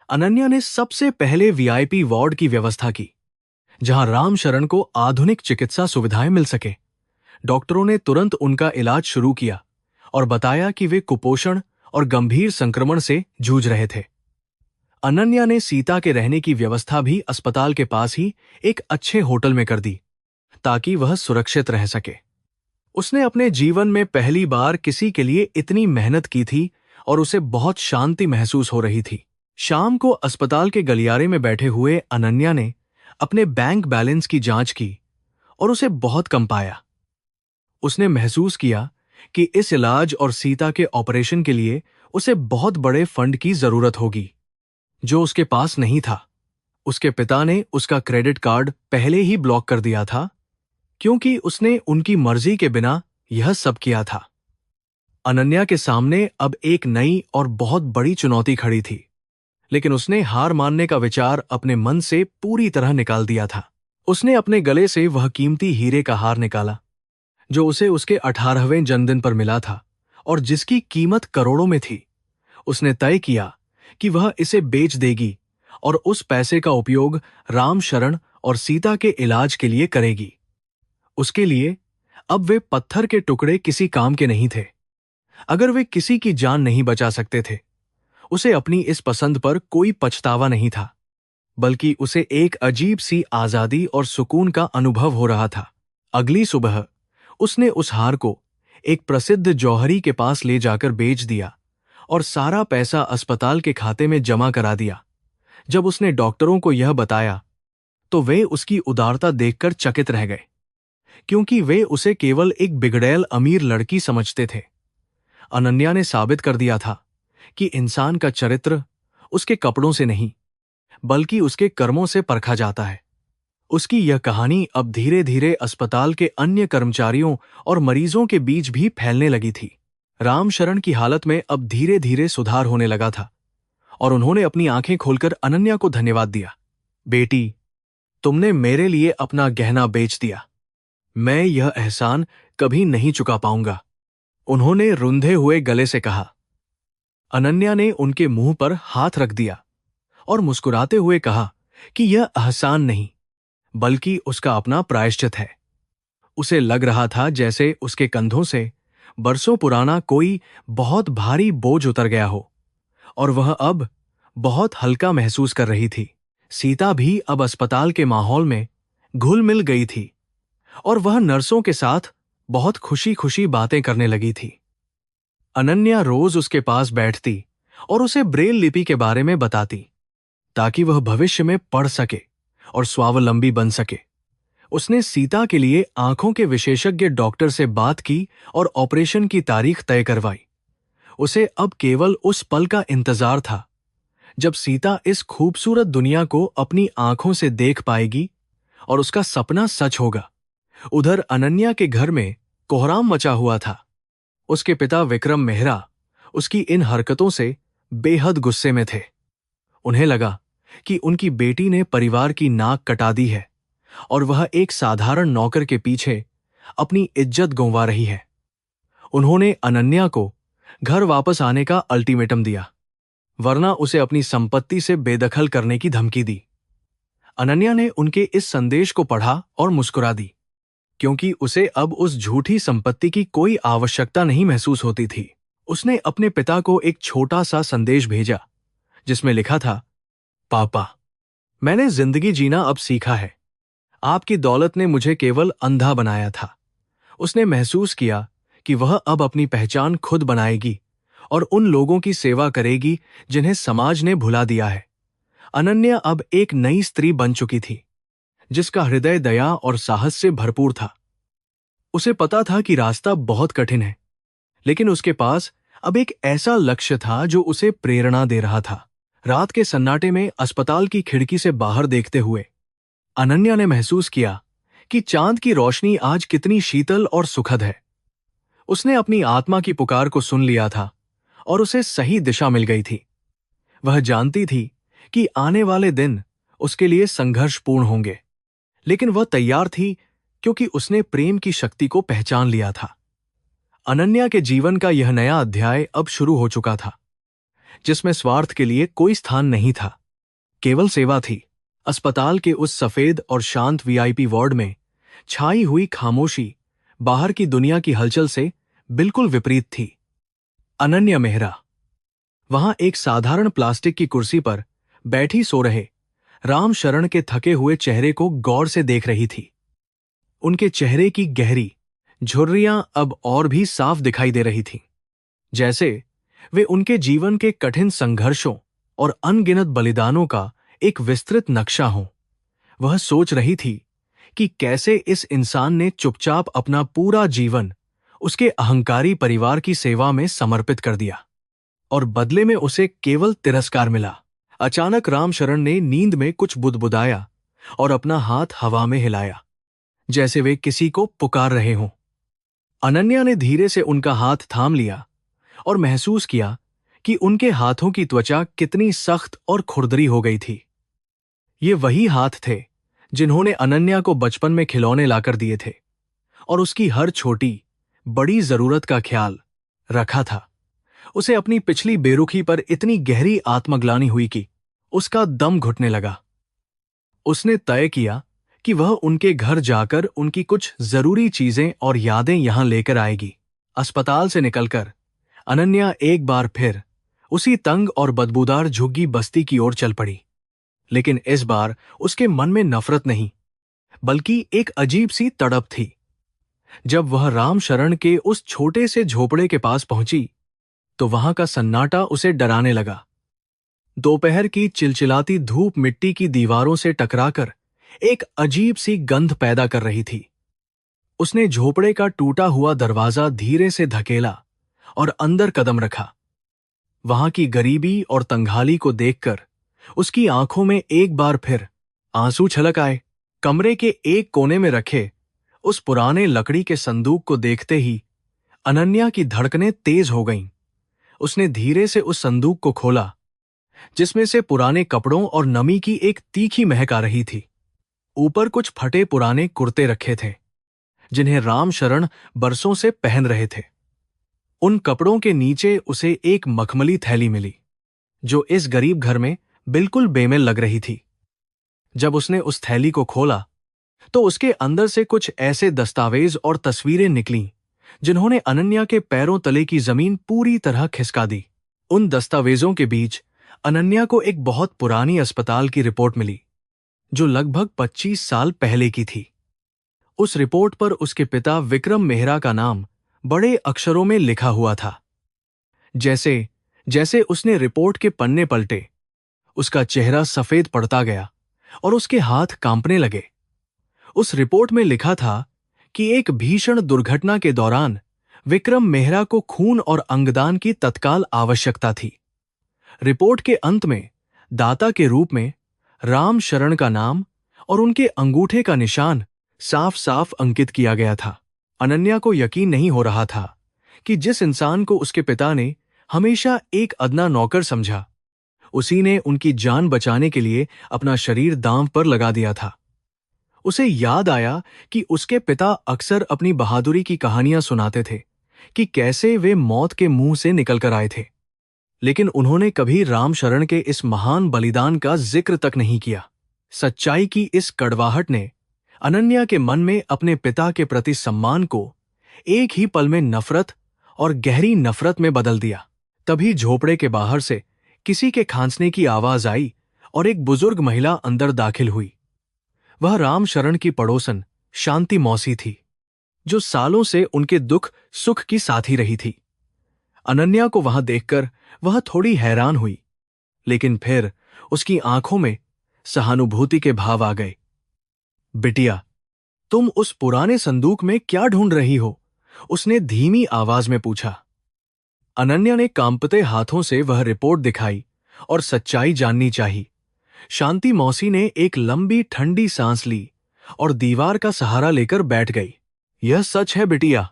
अनन्या ने सबसे पहले वीआईपी वार्ड की व्यवस्था की, जहां रामशरण को आधुनिक चिकित्सा सुविधाएं मिल सके। डॉक्टरों ने तुरंत उनका इलाज शुरू किया और बताया कि वे कुपोषण और गंभीर संक्रमण से जूझ रहे थे। अनन्या ने सीता के रहने की व्यवस्था भी अस्पताल के पास ही एक अच्छे होटल में कर दी, ताकि वह सुरक्षित रह सके। उसने अपने जीवन में पहली बार किसी के लिए इतनी मेहनत की थी और उसे बहुत शांति महसूस हो रही थी। शाम को अस्पताल के गलियारे में बैठे हुए अनन्या ने अपने बैंक बैलेंस की जांच की और उसे बहुत कम पाया। उसने महसूस किया कि इस इलाज और सीता के ऑपरेशन के लिए उसे बहुत बड़े फंड की जरूरत होगी, जो उसके पास नहीं था। उसके पिता ने उसका क्रेडिट कार्ड पहले ही ब्लॉक कर दिया था, क्योंकि उसने उनकी मर्जी के बिना यह सब किया था। अनन्या के सामने अब एक नई और बहुत बड़ी चुनौती खड़ी थी, लेकिन उसने हार मानने का विचार अपने मन से पूरी तरह निकाल दिया था। उसने अपने गले से वह कीमती हीरे का हार निकाला, जो उसे उसके 18वें जन्मदिन पर मिला था और जिसकी कीमत करोड़ों में थी। उसने तय किया कि वह इसे बेच देगी और उस पैसे का उपयोग रामशरण और सीता के इलाज के लिए करेगी। उसके लिए अब वे पत्थर के टुकड़े किसी काम के नहीं थे। अगर वे किसी की जान नहीं बचा सकते थे, उसे अपनी इस पसंद पर कोई पछतावा नहीं था, बल्कि उसे एक अजीब सी आजादी और सुकून का अनुभव हो रहा था। अगली सुबह उसने उस हार को एक प्रसिद्ध जौहरी के पास ले जाकर बेच दिया और सारा पैसा अस्पताल के खाते में जमा करा दिया। जब उसने डॉक्टरों को यह बताया, तो वे उसकी उदारता देखकर चकित रह गए, क्योंकि वे उसे केवल एक बिगड़ैल अमीर लड़की समझते थे। अनन्या ने साबित कर दिया था कि इंसान का चरित्र उसके कपड़ों से नहीं, बल्कि उसके कर्मों से परखा जाता है। उसकी यह कहानी अब धीरे धीरे अस्पताल के अन्य कर्मचारियों और मरीजों के बीच भी फैलने लगी थी। रामशरण की हालत में अब धीरे धीरे सुधार होने लगा था और उन्होंने अपनी आंखें खोलकर अनन्या को धन्यवाद दिया। बेटी, तुमने मेरे लिए अपना गहना बेच दिया। मैं यह एहसान कभी नहीं चुका पाऊंगा, उन्होंने रुंधे हुए गले से कहा। अनन्या ने उनके मुंह पर हाथ रख दिया और मुस्कुराते हुए कहा कि यह एहसान नहीं, बल्कि उसका अपना प्रायश्चित है। उसे लग रहा था जैसे उसके कंधों से बरसों पुराना कोई बहुत भारी बोझ उतर गया हो और वह अब बहुत हल्का महसूस कर रही थी। सीता भी अब अस्पताल के माहौल में घुल मिल गई थी और वह नर्सों के साथ बहुत खुशी खुशी बातें करने लगी थी। अनन्या रोज उसके पास बैठती और उसे ब्रेल लिपि के बारे में बताती, ताकि वह भविष्य में पढ़ सके और स्वावलंबी बन सके। उसने सीता के लिए आंखों के विशेषज्ञ डॉक्टर से बात की और ऑपरेशन की तारीख तय करवाई। उसे अब केवल उस पल का इंतजार था जब सीता इस खूबसूरत दुनिया को अपनी आंखों से देख पाएगी और उसका सपना सच होगा। उधर अनन्या के घर में कोहराम मचा हुआ था। उसके पिता विक्रम मेहरा उसकी इन हरकतों से बेहद गुस्से में थे। उन्हें लगा कि उनकी बेटी ने परिवार की नाक कटा दी है और वह एक साधारण नौकर के पीछे अपनी इज्जत गंवा रही है। उन्होंने अनन्या को घर वापस आने का अल्टीमेटम दिया, वरना उसे अपनी संपत्ति से बेदखल करने की धमकी दी। अनन्या ने उनके इस संदेश को पढ़ा और मुस्कुरा दी, क्योंकि उसे अब उस झूठी संपत्ति की कोई आवश्यकता नहीं महसूस होती थी। उसने अपने पिता को एक छोटा सा संदेश भेजा जिसमें लिखा था, पापा, मैंने जिंदगी जीना अब सीखा है। आपकी दौलत ने मुझे केवल अंधा बनाया था। उसने महसूस किया कि वह अब अपनी पहचान खुद बनाएगी और उन लोगों की सेवा करेगी जिन्हें समाज ने भुला दिया है। अनन्या अब एक नई स्त्री बन चुकी थी, जिसका हृदय दया और साहस से भरपूर था। उसे पता था कि रास्ता बहुत कठिन है, लेकिन उसके पास अब एक ऐसा लक्ष्य था जो उसे प्रेरणा दे रहा था। रात के सन्नाटे में अस्पताल की खिड़की से बाहर देखते हुए अनन्या ने महसूस किया कि चांद की रोशनी आज कितनी शीतल और सुखद है। उसने अपनी आत्मा की पुकार को सुन लिया था और उसे सही दिशा मिल गई थी। वह जानती थी कि आने वाले दिन उसके लिए संघर्षपूर्ण होंगे, लेकिन वह तैयार थी क्योंकि उसने प्रेम की शक्ति को पहचान लिया था। अनन्या के जीवन का यह नया अध्याय अब शुरू हो चुका था, जिसमें स्वार्थ के लिए कोई स्थान नहीं था, केवल सेवा थी। अस्पताल के उस सफेद और शांत वीआईपी वार्ड में छाई हुई खामोशी बाहर की दुनिया की हलचल से बिल्कुल विपरीत थी। अनन्या मेहरा वहां एक साधारण प्लास्टिक की कुर्सी पर बैठी सो रहे राम शरण के थके हुए चेहरे को गौर से देख रही थी। उनके चेहरे की गहरी झुर्रियां अब और भी साफ दिखाई दे रही थीं, जैसे वे उनके जीवन के कठिन संघर्षों और अनगिनत बलिदानों का एक विस्तृत नक्शा हों। वह सोच रही थी कि कैसे इस इंसान ने चुपचाप अपना पूरा जीवन उसके अहंकारी परिवार की सेवा में समर्पित कर दिया और बदले में उसे केवल तिरस्कार मिला। अचानक रामशरण ने नींद में कुछ बुदबुदाया और अपना हाथ हवा में हिलाया, जैसे वे किसी को पुकार रहे हों। अनन्या ने धीरे से उनका हाथ थाम लिया और महसूस किया कि उनके हाथों की त्वचा कितनी सख्त और खुरदरी हो गई थी। ये वही हाथ थे जिन्होंने अनन्या को बचपन में खिलौने लाकर दिए थे और उसकी हर छोटी बड़ी जरूरत का ख्याल रखा था। उसे अपनी पिछली बेरुखी पर इतनी गहरी आत्मग्लानि हुई कि उसका दम घुटने लगा। उसने तय किया कि वह उनके घर जाकर उनकी कुछ जरूरी चीजें और यादें यहां लेकर आएगी। अस्पताल से निकलकर अनन्या एक बार फिर उसी तंग और बदबूदार झुग्गी बस्ती की ओर चल पड़ी, लेकिन इस बार उसके मन में नफरत नहीं, बल्कि एक अजीब सी तड़प थी। जब वह राम शरण के उस छोटे से झोपड़े के पास पहुंची तो वहां का सन्नाटा उसे डराने लगा। दोपहर की चिलचिलाती धूप मिट्टी की दीवारों से टकराकर एक अजीब सी गंध पैदा कर रही थी। उसने झोपड़े का टूटा हुआ दरवाजा धीरे से धकेला और अंदर कदम रखा। वहां की गरीबी और तंगहाली को देखकर उसकी आंखों में एक बार फिर आंसू छलक आए। कमरे के एक कोने में रखे उस पुराने लकड़ी के संदूक को देखते ही अनन्या की धड़कनें तेज हो गईं। उसने धीरे से उस संदूक को खोला, जिसमें से पुराने कपड़ों और नमी की एक तीखी महक आ रही थी। ऊपर कुछ फटे पुराने कुर्ते रखे थे, जिन्हें राम शरण बरसों से पहन रहे थे। उन कपड़ों के नीचे उसे एक मखमली थैली मिली, जो इस गरीब घर में बिल्कुल बेमेल लग रही थी। जब उसने उस थैली को खोला तो उसके अंदर से कुछ ऐसे दस्तावेज और तस्वीरें निकलीं जिन्होंने अनन्या के पैरों तले की जमीन पूरी तरह खिसका दी। उन दस्तावेजों के बीच अनन्या को एक बहुत पुरानी अस्पताल की रिपोर्ट मिली, जो लगभग 25 साल पहले की थी। उस रिपोर्ट पर उसके पिता विक्रम मेहरा का नाम बड़े अक्षरों में लिखा हुआ था। जैसे जैसे उसने रिपोर्ट के पन्ने पलटे, उसका चेहरा सफेद पड़ता गया और उसके हाथ कांपने लगे। उस रिपोर्ट में लिखा था कि एक भीषण दुर्घटना के दौरान विक्रम मेहरा को खून और अंगदान की तत्काल आवश्यकता थी। रिपोर्ट के अंत में दाता के रूप में राम शरण का नाम और उनके अंगूठे का निशान साफ साफ अंकित किया गया था। अनन्या को यकीन नहीं हो रहा था कि जिस इंसान को उसके पिता ने हमेशा एक अदना नौकर समझा, उसी ने उनकी जान बचाने के लिए अपना शरीर दांव पर लगा दिया था। उसे याद आया कि उसके पिता अक्सर अपनी बहादुरी की कहानियां सुनाते थे कि कैसे वे मौत के मुंह से निकलकर आए थे, लेकिन उन्होंने कभी राम शरण के इस महान बलिदान का जिक्र तक नहीं किया। सच्चाई की इस कड़वाहट ने अनन्या के मन में अपने पिता के प्रति सम्मान को एक ही पल में नफरत और गहरी नफरत में बदल दिया। तभी झोपड़े के बाहर से किसी के खांसने की आवाज आई और एक बुजुर्ग महिला अंदर दाखिल हुई। वह रामशरण की पड़ोसन शांति मौसी थी, जो सालों से उनके दुख सुख की साथी रही थी। अनन्या को वहां देखकर वह थोड़ी हैरान हुई, लेकिन फिर उसकी आंखों में सहानुभूति के भाव आ गए। बिटिया, तुम उस पुराने संदूक में क्या ढूंढ रही हो? उसने धीमी आवाज में पूछा। अनन्या ने कांपते हाथों से वह रिपोर्ट दिखाई और सच्चाई जाननी चाही। शांति मौसी ने एक लंबी ठंडी सांस ली और दीवार का सहारा लेकर बैठ गई। यह सच है बिटिया,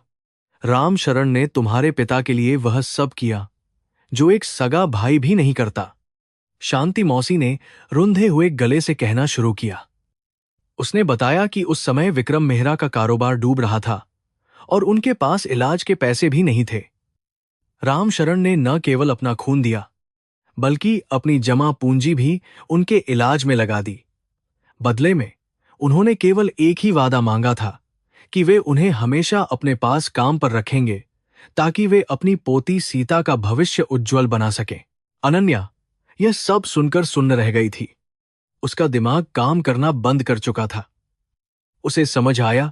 रामशरण ने तुम्हारे पिता के लिए वह सब किया जो एक सगा भाई भी नहीं करता। शांति मौसी ने रुंधे हुए गले से कहना शुरू किया। उसने बताया कि उस समय विक्रम मेहरा का कारोबार डूब रहा था और उनके पास इलाज के पैसे भी नहीं थे। रामशरण ने न केवल अपना खून दिया, बल्कि अपनी जमा पूंजी भी उनके इलाज में लगा दी। बदले में उन्होंने केवल एक ही वादा मांगा था कि वे उन्हें हमेशा अपने पास काम पर रखेंगे, ताकि वे अपनी पोती सीता का भविष्य उज्ज्वल बना सकें। अनन्या यह सब सुनकर सुन्न रह गई थी। उसका दिमाग काम करना बंद कर चुका था। उसे समझ आया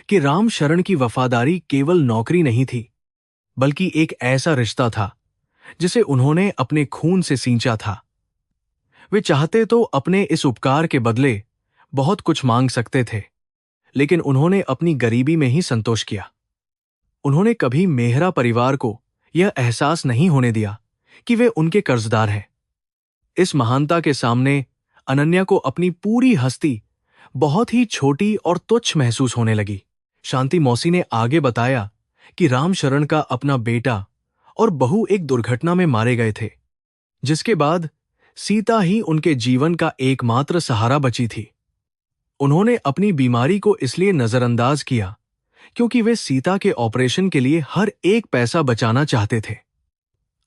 कि रामशरण की वफादारी केवल नौकरी नहीं थी, बल्कि एक ऐसा रिश्ता था जिसे उन्होंने अपने खून से सींचा था। वे चाहते तो अपने इस उपकार के बदले बहुत कुछ मांग सकते थे, लेकिन उन्होंने अपनी गरीबी में ही संतोष किया। उन्होंने कभी मेहरा परिवार को यह एहसास नहीं होने दिया कि वे उनके कर्जदार हैं। इस महानता के सामने अनन्या को अपनी पूरी हस्ती बहुत ही छोटी और तुच्छ महसूस होने लगी। शांति मौसी ने आगे बताया कि रामशरण का अपना बेटा और बहू एक दुर्घटना में मारे गए थे, जिसके बाद सीता ही उनके जीवन का एकमात्र सहारा बची थी। उन्होंने अपनी बीमारी को इसलिए नजरअंदाज किया क्योंकि वे सीता के ऑपरेशन के लिए हर एक पैसा बचाना चाहते थे।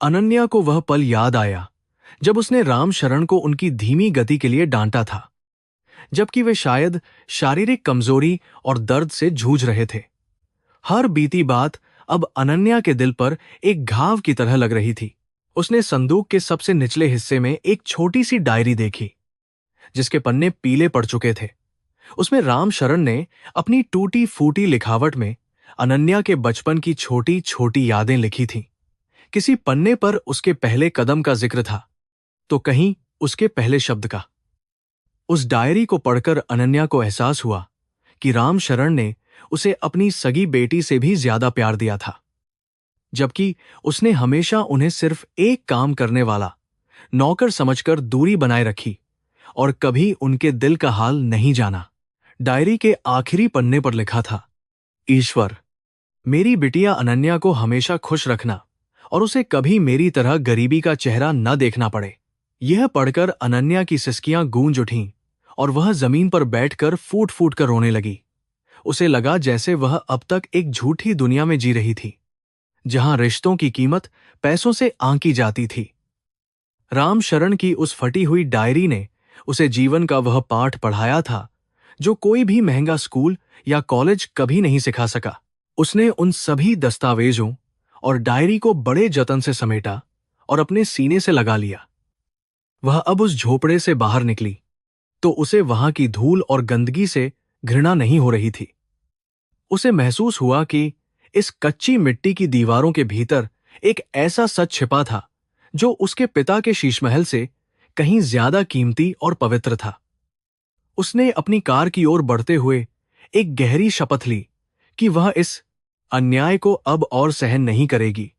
अनन्या को वह पल याद आया जब उसने रामशरण को उनकी धीमी गति के लिए डांटा था, जबकि वे शायद शारीरिक कमजोरी और दर्द से जूझ रहे थे। हर बीती बात अब अनन्या के दिल पर एक घाव की तरह लग रही थी। उसने संदूक के सबसे निचले हिस्से में एक छोटी सी डायरी देखी, जिसके पन्ने पीले पड़ चुके थे। उसमें रामशरण ने अपनी टूटी फूटी लिखावट में अनन्या के बचपन की छोटी छोटी यादें लिखी थीं। किसी पन्ने पर उसके पहले कदम का जिक्र था, तो कहीं उसके पहले शब्द का। उस डायरी को पढ़कर अनन्या को एहसास हुआ कि रामशरण ने उसे अपनी सगी बेटी से भी ज्यादा प्यार दिया था, जबकि उसने हमेशा उन्हें सिर्फ एक काम करने वाला नौकर समझकर दूरी बनाए रखी और कभी उनके दिल का हाल नहीं जाना। डायरी के आखिरी पन्ने पर लिखा था, ईश्वर, मेरी बिटिया अनन्या को हमेशा खुश रखना और उसे कभी मेरी तरह गरीबी का चेहरा न देखना पड़े। यह पढ़कर अनन्या की सिसकियां गूंज उठीं और वह जमीन पर बैठकर फूट फूट कर रोने लगी। उसे लगा जैसे वह अब तक एक झूठी दुनिया में जी रही थी, जहां रिश्तों की कीमत पैसों से आंकी जाती थी। रामशरण की उस फटी हुई डायरी ने उसे जीवन का वह पाठ पढ़ाया था जो कोई भी महंगा स्कूल या कॉलेज कभी नहीं सिखा सका। उसने उन सभी दस्तावेजों और डायरी को बड़े जतन से समेटा और अपने सीने से लगा लिया। वह अब उस झोपड़े से बाहर निकली तो उसे वहां की धूल और गंदगी से घृणा नहीं हो रही थी। उसे महसूस हुआ कि इस कच्ची मिट्टी की दीवारों के भीतर एक ऐसा सच छिपा था जो उसके पिता के शीशमहल से कहीं ज्यादा कीमती और पवित्र था। उसने अपनी कार की ओर बढ़ते हुए एक गहरी शपथ ली कि वह इस अन्याय को अब और सहन नहीं करेगी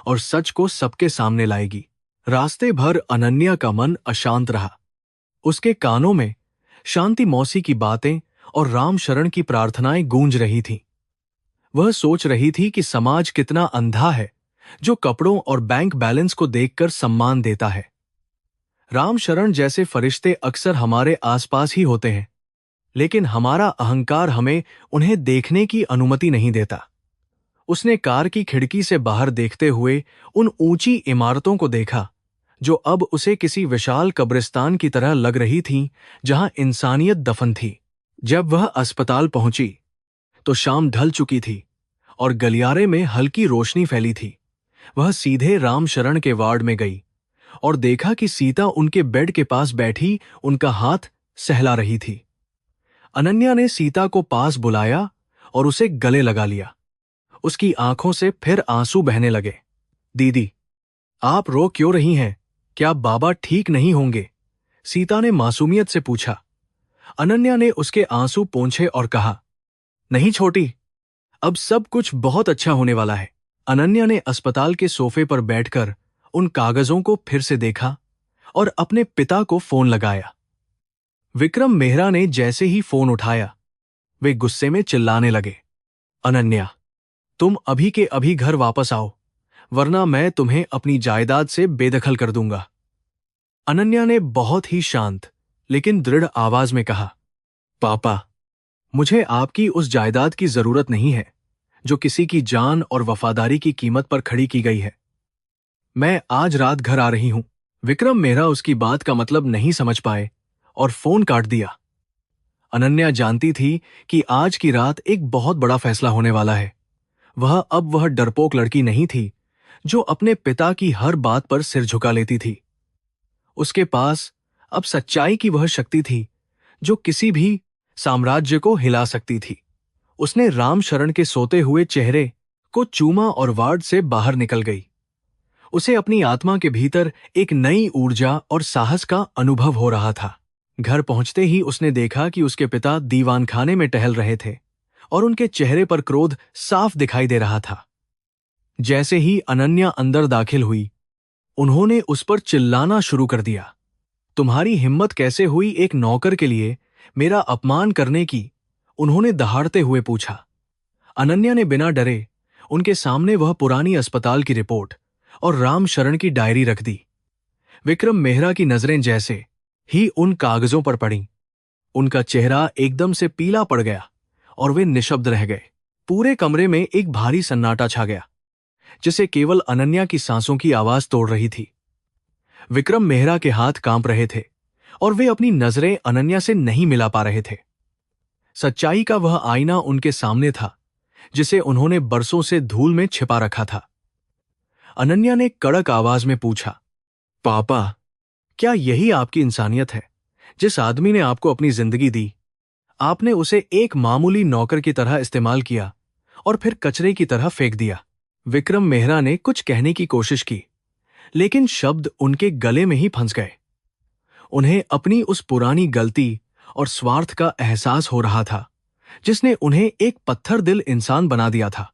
और सच को सबके सामने लाएगी। रास्ते भर अनन्या का मन अशांत रहा। उसके कानों में शांति मौसी की बातें और रामशरण की प्रार्थनाएं गूंज रही थीं। वह सोच रही थी कि समाज कितना अंधा है जो कपड़ों और बैंक बैलेंस को देखकर सम्मान देता है। रामशरण जैसे फरिश्ते अक्सर हमारे आसपास ही होते हैं, लेकिन हमारा अहंकार हमें उन्हें देखने की अनुमति नहीं देता। उसने कार की खिड़की से बाहर देखते हुए उन ऊंची इमारतों को देखा जो अब उसे किसी विशाल कब्रिस्तान की तरह लग रही थीं, जहां इंसानियत दफन थी। जब वह अस्पताल पहुंची तो शाम ढल चुकी थी और गलियारे में हल्की रोशनी फैली थी। वह सीधे रामशरण के वार्ड में गई और देखा कि सीता उनके बेड के पास बैठी उनका हाथ सहला रही थी। अनन्या ने सीता को पास बुलाया और उसे गले लगा लिया। उसकी आंखों से फिर आंसू बहने लगे। दीदी, आप रो क्यों रही हैं? क्या बाबा ठीक नहीं होंगे? सीता ने मासूमियत से पूछा। अनन्या ने उसके आंसू पोंछे और कहा, नहीं छोटी, अब सब कुछ बहुत अच्छा होने वाला है। अनन्या ने अस्पताल के सोफे पर बैठकर उन कागजों को फिर से देखा और अपने पिता को फोन लगाया। विक्रम मेहरा ने जैसे ही फोन उठाया, वे गुस्से में चिल्लाने लगे, अनन्या, तुम अभी के अभी घर वापस आओ, वरना मैं तुम्हें अपनी जायदाद से बेदखल कर दूंगा। अनन्या ने बहुत ही शांत लेकिन दृढ़ आवाज में कहा, पापा, मुझे आपकी उस जायदाद की जरूरत नहीं है जो किसी की जान और वफादारी की कीमत पर खड़ी की गई है। मैं आज रात घर आ रही हूं। विक्रम मेहरा उसकी बात का मतलब नहीं समझ पाए और फोन काट दिया। अनन्या जानती थी कि आज की रात एक बहुत बड़ा फैसला होने वाला है। वह डरपोक लड़की नहीं थी जो अपने पिता की हर बात पर सिर झुका लेती थी। उसके पास अब सच्चाई की वह शक्ति थी जो किसी भी साम्राज्य को हिला सकती थी। उसने रामशरण के सोते हुए चेहरे को चूमा और वार्ड से बाहर निकल गई। उसे अपनी आत्मा के भीतर एक नई ऊर्जा और साहस का अनुभव हो रहा था। घर पहुंचते ही उसने देखा कि उसके पिता दीवानखाने में टहल रहे थे और उनके चेहरे पर क्रोध साफ दिखाई दे रहा था। जैसे ही अनन्या अंदर दाखिल हुई, उन्होंने उस पर चिल्लाना शुरू कर दिया। तुम्हारी हिम्मत कैसे हुई एक नौकर के लिए मेरा अपमान करने की? उन्होंने दहाड़ते हुए पूछा। अनन्या ने बिना डरे उनके सामने वह पुरानी अस्पताल की रिपोर्ट और रामशरण की डायरी रख दी। विक्रम मेहरा की नजरें जैसे ही उन कागजों पर पड़ीं, उनका चेहरा एकदम से पीला पड़ गया और वे निशब्द रह गए। पूरे कमरे में एक भारी सन्नाटा छा गया, जिसे केवल अनन्या की सांसों की आवाज तोड़ रही थी। विक्रम मेहरा के हाथ कांप रहे थे और वे अपनी नजरें अनन्या से नहीं मिला पा रहे थे। सच्चाई का वह आईना उनके सामने था जिसे उन्होंने बरसों से धूल में छिपा रखा था। अनन्या ने कड़क आवाज में पूछा, पापा, क्या यही आपकी इंसानियत है? जिस आदमी ने आपको अपनी जिंदगी दी, आपने उसे एक मामूली नौकर की तरह इस्तेमाल किया और फिर कचरे की तरह फेंक दिया। विक्रम मेहरा ने कुछ कहने की कोशिश की, लेकिन शब्द उनके गले में ही फंस गए। उन्हें अपनी उस पुरानी गलती और स्वार्थ का एहसास हो रहा था जिसने उन्हें एक पत्थर दिल इंसान बना दिया था।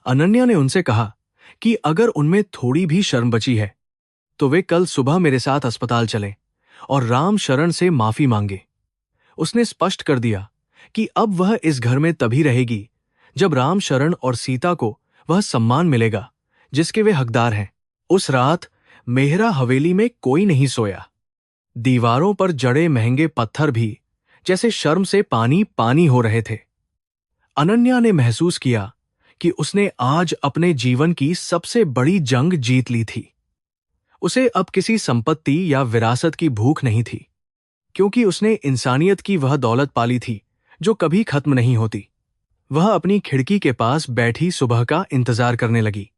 अनन्या ने उनसे कहा कि अगर उनमें थोड़ी भी शर्म बची है तो वे कल सुबह मेरे साथ अस्पताल चलें और रामशरण से माफी मांगे। उसने स्पष्ट कर दिया कि अब वह इस घर में तभी रहेगी जब रामशरण और सीता को वह सम्मान मिलेगा जिसके वे हकदार हैं। उस रात मेहरा हवेली में कोई नहीं सोया। दीवारों पर जड़े महंगे पत्थर भी जैसे शर्म से पानी पानी हो रहे थे। अनन्या ने महसूस किया कि उसने आज अपने जीवन की सबसे बड़ी जंग जीत ली थी। उसे अब किसी संपत्ति या विरासत की भूख नहीं थी, क्योंकि उसने इंसानियत की वह दौलत पाली थी जो कभी खत्म नहीं होती। वह अपनी खिड़की के पास बैठी सुबह का इंतजार करने लगी,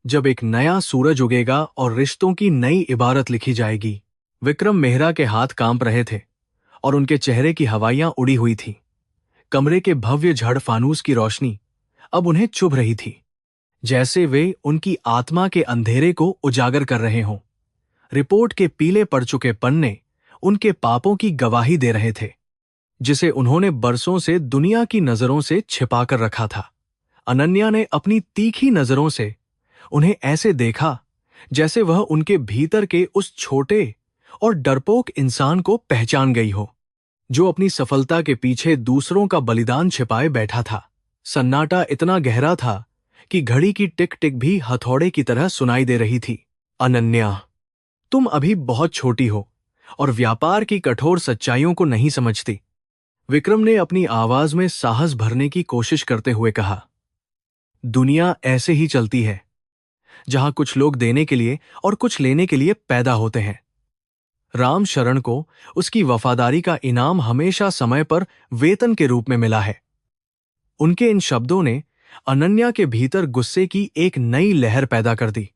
जब एक नया सूरज उगेगा और रिश्तों की नई इबारत लिखी जाएगी। विक्रम मेहरा के हाथ कांप रहे थे और उनके चेहरे की हवाइयां उड़ी हुई थीं। कमरे के भव्य झड़ फानूस की रोशनी अब उन्हें चुभ रही थी, जैसे वे उनकी आत्मा के अंधेरे को उजागर कर रहे हों। रिपोर्ट के पीले पड़ चुके पन्ने उनके पापों की गवाही दे रहे थे, जिसे उन्होंने बरसों से दुनिया की नजरों से छिपाकर रखा था। अनन्या ने अपनी तीखी नजरों से उन्हें ऐसे देखा जैसे वह उनके भीतर के उस छोटे और डरपोक इंसान को पहचान गई हो, जो अपनी सफलता के पीछे दूसरों का बलिदान छिपाए बैठा था। सन्नाटा इतना गहरा था कि घड़ी की टिक टिक भी हथौड़े की तरह सुनाई दे रही थी। अनन्या, तुम अभी बहुत छोटी हो और व्यापार की कठोर सच्चाइयों को नहीं समझती। विक्रम ने अपनी आवाज में साहस भरने की कोशिश करते हुए कहा, दुनिया ऐसे ही चलती है, जहां कुछ लोग देने के लिए और कुछ लेने के लिए पैदा होते हैं। रामशरण को उसकी वफादारी का इनाम हमेशा समय पर वेतन के रूप में मिला है। उनके इन शब्दों ने अनन्या के भीतर गुस्से की एक नई लहर पैदा कर दी।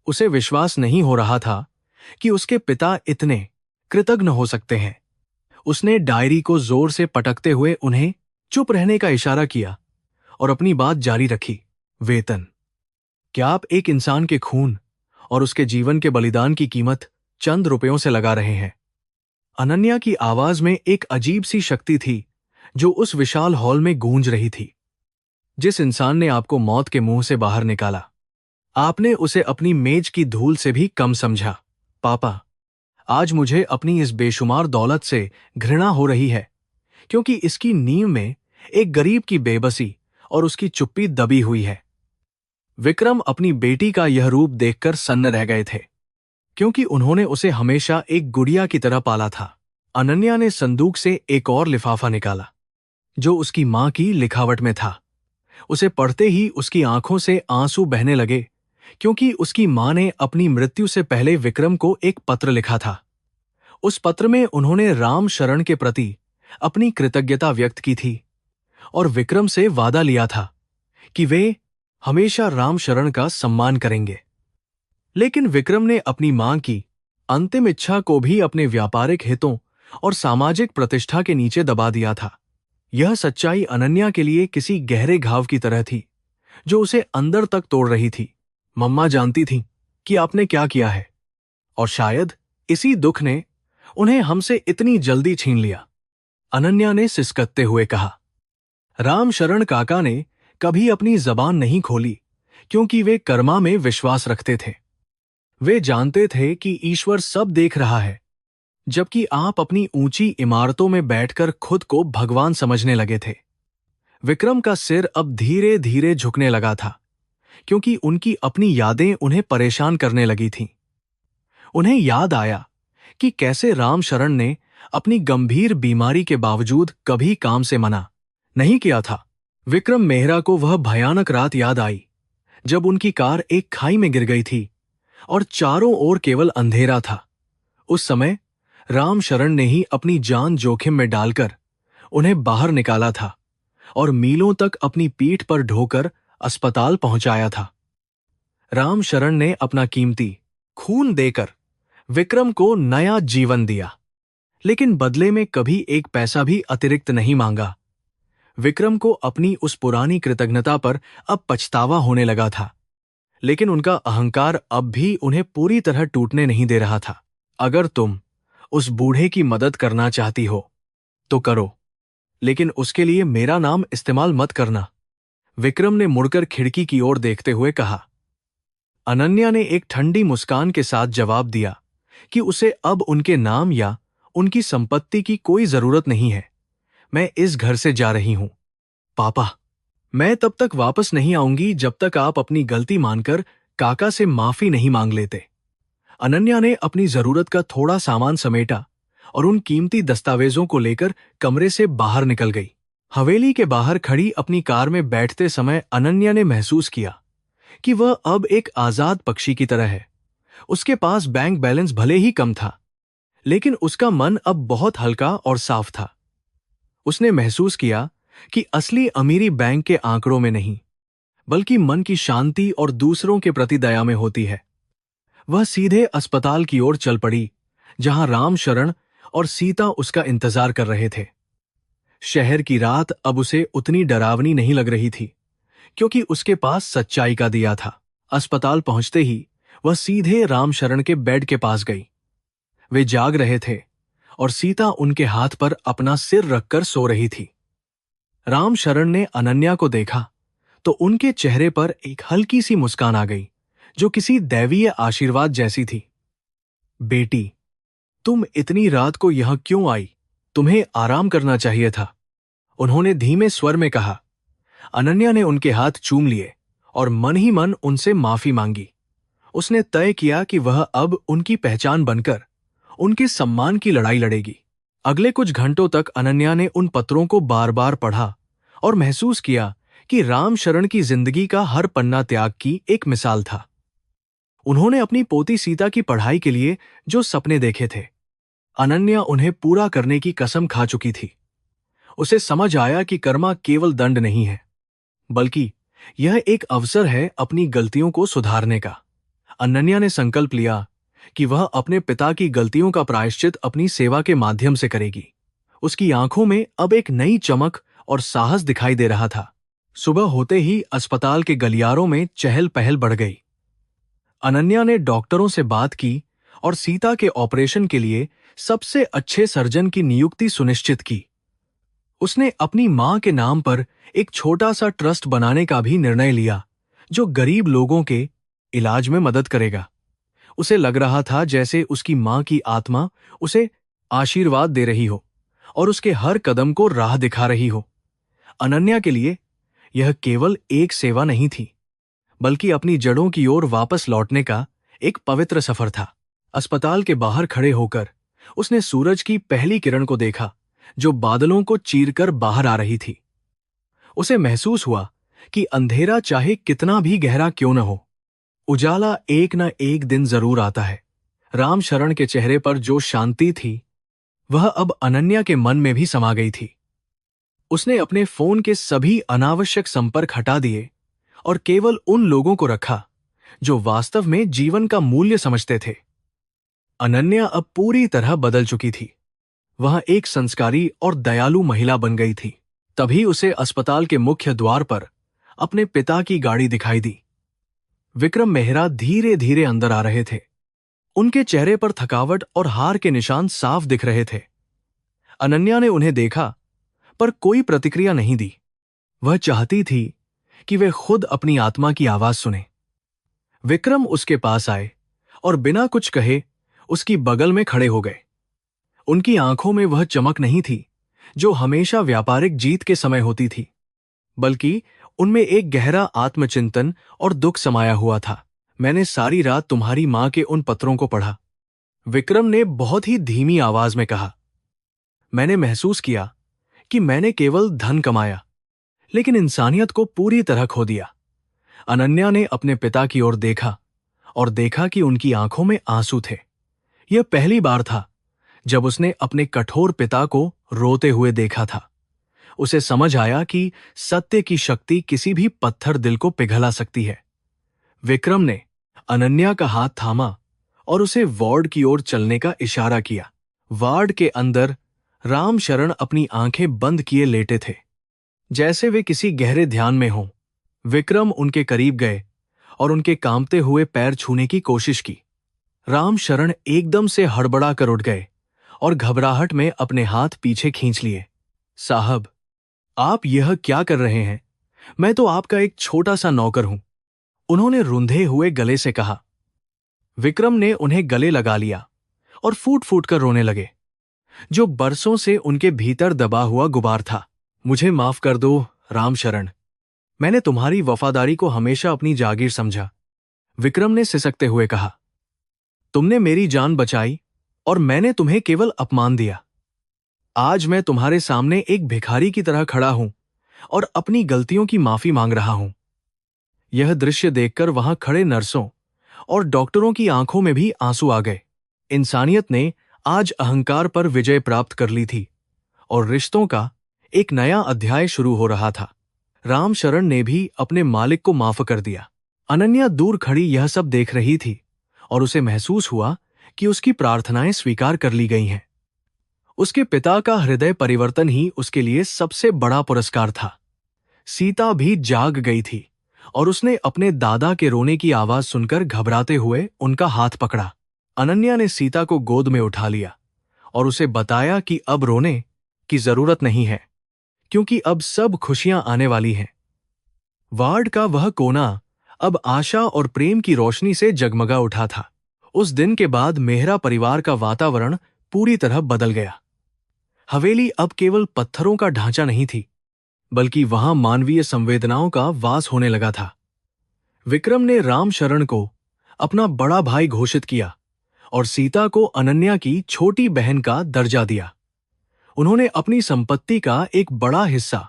उसे विश्वास नहीं हो रहा था कि उसके पिता इतने कृतघ्न हो सकते हैं। उसने डायरी को जोर से पटकते हुए उन्हें चुप रहने का इशारा किया और अपनी बात जारी रखी। वेतन, क्या आप एक इंसान के खून और उसके जीवन के बलिदान की कीमत चंद रुपयों से लगा रहे हैं? अनन्या की आवाज में एक अजीब सी शक्ति थी जो उस विशाल हॉल में गूंज रही थी। जिस इंसान ने आपको मौत के मुंह से बाहर निकाला, आपने उसे अपनी मेज की धूल से भी कम समझा। पापा, आज मुझे अपनी इस बेशुमार दौलत से घृणा हो रही है, क्योंकि इसकी नींव में एक गरीब की बेबसी और उसकी चुप्पी दबी हुई है। विक्रम अपनी बेटी का यह रूप देखकर सन्न रह गए थे, क्योंकि उन्होंने उसे हमेशा एक गुड़िया की तरह पाला था। अनन्या ने संदूक से एक और लिफाफा निकाला, जो उसकी मां की लिखावट में था। उसे पढ़ते ही उसकी आंखों से आंसू बहने लगे, क्योंकि उसकी मां ने अपनी मृत्यु से पहले विक्रम को एक पत्र लिखा था। उस पत्र में उन्होंने राम शरण के प्रति अपनी कृतज्ञता व्यक्त की थी और विक्रम से वादा लिया था कि वे हमेशा राम शरण का सम्मान करेंगे। लेकिन विक्रम ने अपनी मां की अंतिम इच्छा को भी अपने व्यापारिक हितों और सामाजिक प्रतिष्ठा के नीचे दबा दिया था। यह सच्चाई अनन्या के लिए किसी गहरे घाव की तरह थी, जो उसे अंदर तक तोड़ रही थी। मम्मा जानती थीं कि आपने क्या किया है, और शायद इसी दुख ने उन्हें हमसे इतनी जल्दी छीन लिया, अनन्या ने सिसकते हुए कहा। राम शरण काका ने कभी अपनी जबान नहीं खोली, क्योंकि वे कर्मा में विश्वास रखते थे। वे जानते थे कि ईश्वर सब देख रहा है, जबकि आप अपनी ऊंची इमारतों में बैठकर खुद को भगवान समझने लगे थे। विक्रम का सिर अब धीरे धीरे झुकने लगा था, क्योंकि उनकी अपनी यादें उन्हें परेशान करने लगी थीं। उन्हें याद आया कि कैसे राम शरण ने अपनी गंभीर बीमारी के बावजूद कभी काम से मना नहीं किया था। विक्रम मेहरा को वह भयानक रात याद आई जब उनकी कार एक खाई में गिर गई थी और चारों ओर केवल अंधेरा था। उस समय राम शरण ने ही अपनी जान जोखिम में डालकर उन्हें बाहर निकाला था और मीलों तक अपनी पीठ पर ढोकर अस्पताल पहुंचाया था। राम शरण ने अपना कीमती खून देकर विक्रम को नया जीवन दिया, लेकिन बदले में कभी एक पैसा भी अतिरिक्त नहीं मांगा। विक्रम को अपनी उस पुरानी कृतज्ञता पर अब पछतावा होने लगा था, लेकिन उनका अहंकार अब भी उन्हें पूरी तरह टूटने नहीं दे रहा था। अगर तुम उस बूढ़े की मदद करना चाहती हो तो करो, लेकिन उसके लिए मेरा नाम इस्तेमाल मत करना, विक्रम ने मुड़कर खिड़की की ओर देखते हुए कहा। अनन्या ने एक ठंडी मुस्कान के साथ जवाब दिया कि उसे अब उनके नाम या उनकी संपत्ति की कोई जरूरत नहीं है। मैं इस घर से जा रही हूं। पापा, मैं तब तक वापस नहीं आऊंगी जब तक आप अपनी गलती मानकर काका से माफी नहीं मांग लेते। अनन्या ने अपनी जरूरत का थोड़ा सामान समेटा और उन कीमती दस्तावेजों को लेकर कमरे से बाहर निकल गई। हवेली के बाहर खड़ी अपनी कार में बैठते समय अनन्या ने महसूस किया कि वह अब एक आजाद पक्षी की तरह है। उसके पास बैंक बैलेंस भले ही कम था, लेकिन उसका मन अब बहुत हल्का और साफ था। उसने महसूस किया कि असली अमीरी बैंक के आंकड़ों में नहीं, बल्कि मन की शांति और दूसरों के प्रति दया में होती है। वह सीधे अस्पताल की ओर चल पड़ी, जहां राम शरण और सीता उसका इंतजार कर रहे थे। शहर की रात अब उसे उतनी डरावनी नहीं लग रही थी, क्योंकि उसके पास सच्चाई का दिया था। अस्पताल पहुंचते ही वह सीधे राम शरण के बेड के पास गई। वे जाग रहे थे और सीता उनके हाथ पर अपना सिर रखकर सो रही थी। राम शरण ने अनन्या को देखा तो उनके चेहरे पर एक हल्की सी मुस्कान आ गई, जो किसी दैवीय आशीर्वाद जैसी थी। बेटी, तुम इतनी रात को यहां क्यों आई? तुम्हें आराम करना चाहिए था, उन्होंने धीमे स्वर में कहा। अनन्या ने उनके हाथ चूम लिए और मन ही मन उनसे माफी मांगी। उसने तय किया कि वह अब उनकी पहचान बनकर उनके सम्मान की लड़ाई लड़ेगी। अगले कुछ घंटों तक अनन्या ने उन पत्रों को बार बार पढ़ा और महसूस किया कि राम शरण की जिंदगी का हर पन्ना त्याग की एक मिसाल था। उन्होंने अपनी पोती सीता की पढ़ाई के लिए जो सपने देखे थे, अनन्या उन्हें पूरा करने की कसम खा चुकी थी। उसे समझ आया कि कर्मा केवल दंड नहीं है, बल्कि यह एक अवसर है अपनी गलतियों को सुधारने का। अनन्या ने संकल्प लिया कि वह अपने पिता की गलतियों का प्रायश्चित अपनी सेवा के माध्यम से करेगी। उसकी आंखों में अब एक नई चमक और साहस दिखाई दे रहा था। सुबह होते ही अस्पताल के गलियारों में चहल पहल बढ़ गई। अनन्या ने डॉक्टरों से बात की और सीता के ऑपरेशन के लिए सबसे अच्छे सर्जन की नियुक्ति सुनिश्चित की। उसने अपनी मां के नाम पर एक छोटा सा ट्रस्ट बनाने का भी निर्णय लिया, जो गरीब लोगों के इलाज में मदद करेगा। उसे लग रहा था जैसे उसकी मां की आत्मा उसे आशीर्वाद दे रही हो और उसके हर कदम को राह दिखा रही हो। अनन्या के लिए यह केवल एक सेवा नहीं थी, बल्कि अपनी जड़ों की ओर वापस लौटने का एक पवित्र सफर था। अस्पताल के बाहर खड़े होकर उसने सूरज की पहली किरण को देखा, जो बादलों को चीरकर बाहर आ रही थी। उसे महसूस हुआ कि अंधेरा चाहे कितना भी गहरा क्यों न हो, उजाला एक न एक दिन जरूर आता है। रामशरण के चेहरे पर जो शांति थी, वह अब अनन्या के मन में भी समा गई थी। उसने अपने फोन के सभी अनावश्यक संपर्क हटा दिए और केवल उन लोगों को रखा जो वास्तव में जीवन का मूल्य समझते थे। अनन्या अब पूरी तरह बदल चुकी थी। वह एक संस्कारी और दयालु महिला बन गई थी। तभी उसे अस्पताल के मुख्य द्वार पर अपने पिता की गाड़ी दिखाई दी। विक्रम मेहरा धीरे धीरे अंदर आ रहे थे। उनके चेहरे पर थकावट और हार के निशान साफ दिख रहे थे। अनन्या ने उन्हें देखा, पर कोई प्रतिक्रिया नहीं दी। वह चाहती थी कि वे खुद अपनी आत्मा की आवाज सुने। विक्रम उसके पास आए और बिना कुछ कहे उसकी बगल में खड़े हो गए। उनकी आंखों में वह चमक नहीं थी जो हमेशा व्यापारिक जीत के समय होती थी, बल्कि उनमें एक गहरा आत्मचिंतन और दुख समाया हुआ था। मैंने सारी रात तुम्हारी मां के उन पत्रों को पढ़ा, विक्रम ने बहुत ही धीमी आवाज में कहा। मैंने महसूस किया कि मैंने केवल धन कमाया, लेकिन इंसानियत को पूरी तरह खो दिया। अनन्या ने अपने पिता की ओर देखा और देखा कि उनकी आंखों में आंसू थे। यह पहली बार था जब उसने अपने कठोर पिता को रोते हुए देखा था। उसे समझ आया कि सत्य की शक्ति किसी भी पत्थर दिल को पिघला सकती है। विक्रम ने अनन्या का हाथ थामा और उसे वार्ड की ओर चलने का इशारा किया। वार्ड के अंदर रामशरण अपनी आंखें बंद किए लेटे थे, जैसे वे किसी गहरे ध्यान में हों। विक्रम उनके करीब गए और उनके कांपते हुए पैर छूने की कोशिश की। रामशरण एकदम से हड़बड़ा कर उठ गए और घबराहट में अपने हाथ पीछे खींच लिए। साहब, आप यह क्या कर रहे हैं? मैं तो आपका एक छोटा सा नौकर हूं, उन्होंने रुंधे हुए गले से कहा। विक्रम ने उन्हें गले लगा लिया और फूट फूट कर रोने लगे, जो बरसों से उनके भीतर दबा हुआ गुबार था। मुझे माफ कर दो रामशरण, मैंने तुम्हारी वफादारी को हमेशा अपनी जागीर समझा, विक्रम ने सिसकते हुए कहा। तुमने मेरी जान बचाई और मैंने तुम्हें केवल अपमान दिया। आज मैं तुम्हारे सामने एक भिखारी की तरह खड़ा हूं और अपनी गलतियों की माफी मांग रहा हूं। यह दृश्य देखकर वहां खड़े नर्सों और डॉक्टरों की आंखों में भी आंसू आ गए। इंसानियत ने आज अहंकार पर विजय प्राप्त कर ली थी और रिश्तों का एक नया अध्याय शुरू हो रहा था। रामशरण ने भी अपने मालिक को माफ कर दिया। अनन्या दूर खड़ी यह सब देख रही थी और उसे महसूस हुआ कि उसकी प्रार्थनाएं स्वीकार कर ली गई हैं। उसके पिता का हृदय परिवर्तन ही उसके लिए सबसे बड़ा पुरस्कार था। सीता भी जाग गई थी और उसने अपने दादा के रोने की आवाज सुनकर घबराते हुए उनका हाथ पकड़ा। अनन्या ने सीता को गोद में उठा लिया और उसे बताया कि अब रोने की जरूरत नहीं है, क्योंकि अब सब खुशियां आने वाली हैं। वार्ड का वह कोना अब आशा और प्रेम की रोशनी से जगमगा उठा था। उस दिन के बाद मेहरा परिवार का वातावरण पूरी तरह बदल गया। हवेली अब केवल पत्थरों का ढांचा नहीं थी, बल्कि वहां मानवीय संवेदनाओं का वास होने लगा था। विक्रम ने रामशरण को अपना बड़ा भाई घोषित किया और सीता को अनन्या की छोटी बहन का दर्जा दिया। उन्होंने अपनी संपत्ति का एक बड़ा हिस्सा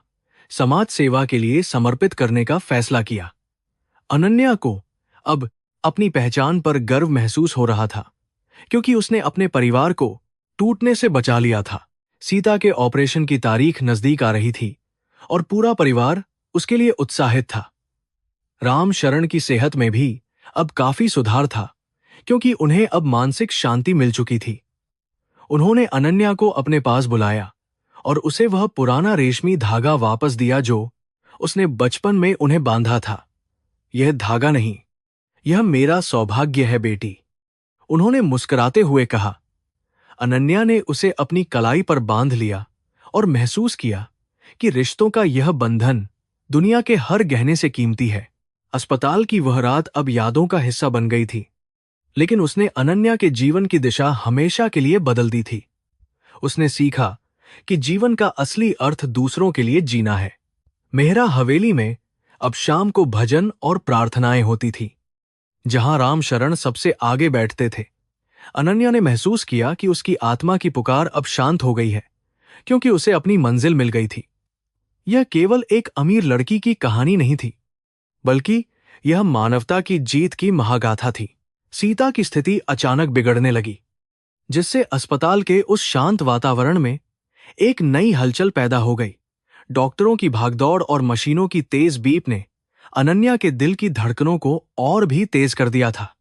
समाज सेवा के लिए समर्पित करने का फैसला किया। अनन्या को अब अपनी पहचान पर गर्व महसूस हो रहा था, क्योंकि उसने अपने परिवार को टूटने से बचा लिया था। सीता के ऑपरेशन की तारीख नजदीक आ रही थी और पूरा परिवार उसके लिए उत्साहित था। राम शरण की सेहत में भी अब काफी सुधार था, क्योंकि उन्हें अब मानसिक शांति मिल चुकी थी। उन्होंने अनन्या को अपने पास बुलाया और उसे वह पुराना रेशमी धागा वापस दिया जो उसने बचपन में उन्हें बांधा था। यह धागा नहीं, यह मेरा सौभाग्य है बेटी, उन्होंने मुस्कुराते हुए कहा। अनन्या ने उसे अपनी कलाई पर बांध लिया और महसूस किया कि रिश्तों का यह बंधन दुनिया के हर गहने से कीमती है। अस्पताल की वह रात अब यादों का हिस्सा बन गई थी, लेकिन उसने अनन्या के जीवन की दिशा हमेशा के लिए बदल दी थी। उसने सीखा कि जीवन का असली अर्थ दूसरों के लिए जीना है। मेहरा हवेली में अब शाम को भजन और प्रार्थनाएं होती थी, जहां राम शरण सबसे आगे बैठते थे। अनन्या ने महसूस किया कि उसकी आत्मा की पुकार अब शांत हो गई है, क्योंकि उसे अपनी मंजिल मिल गई थी। यह केवल एक अमीर लड़की की कहानी नहीं थी, बल्कि यह मानवता की जीत की महागाथा थी। सीता की स्थिति अचानक बिगड़ने लगी, जिससे अस्पताल के उस शांत वातावरण में एक नई हलचल पैदा हो गई। डॉक्टरों की भागदौड़ और मशीनों की तेज बीप ने अनन्या के दिल की धड़कनों को और भी तेज कर दिया था।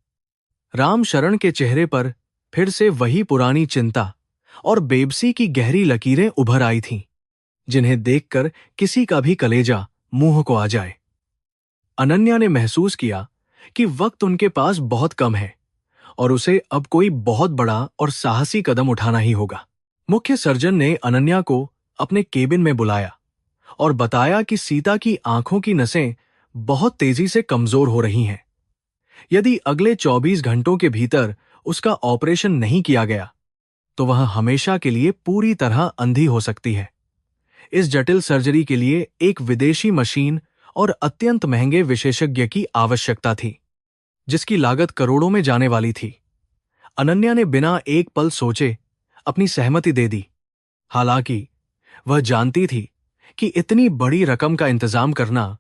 राम शरण के चेहरे पर फिर से वही पुरानी चिंता और बेबसी की गहरी लकीरें उभर आई थीं, जिन्हें देखकर किसी का भी कलेजा मुंह को आ जाए। अनन्या ने महसूस किया कि वक्त उनके पास बहुत कम है और उसे अब कोई बहुत बड़ा और साहसी कदम उठाना ही होगा। मुख्य सर्जन ने अनन्या को अपने केबिन में बुलाया और बताया कि सीता की आंखों की नसें बहुत तेजी से कमजोर हो रही हैं। यदि अगले 24 घंटों के भीतर उसका ऑपरेशन नहीं किया गया, तो वह हमेशा के लिए पूरी तरह अंधी हो सकती है। इस जटिल सर्जरी के लिए एक विदेशी मशीन और अत्यंत महंगे विशेषज्ञ की आवश्यकता थी, जिसकी लागत करोड़ों में जाने वाली थी। अनन्या ने बिना एक पल सोचे अपनी सहमति दे दी। हालांकि वह जानती थी कि इतनी बड़ी रकम का इंतजाम करना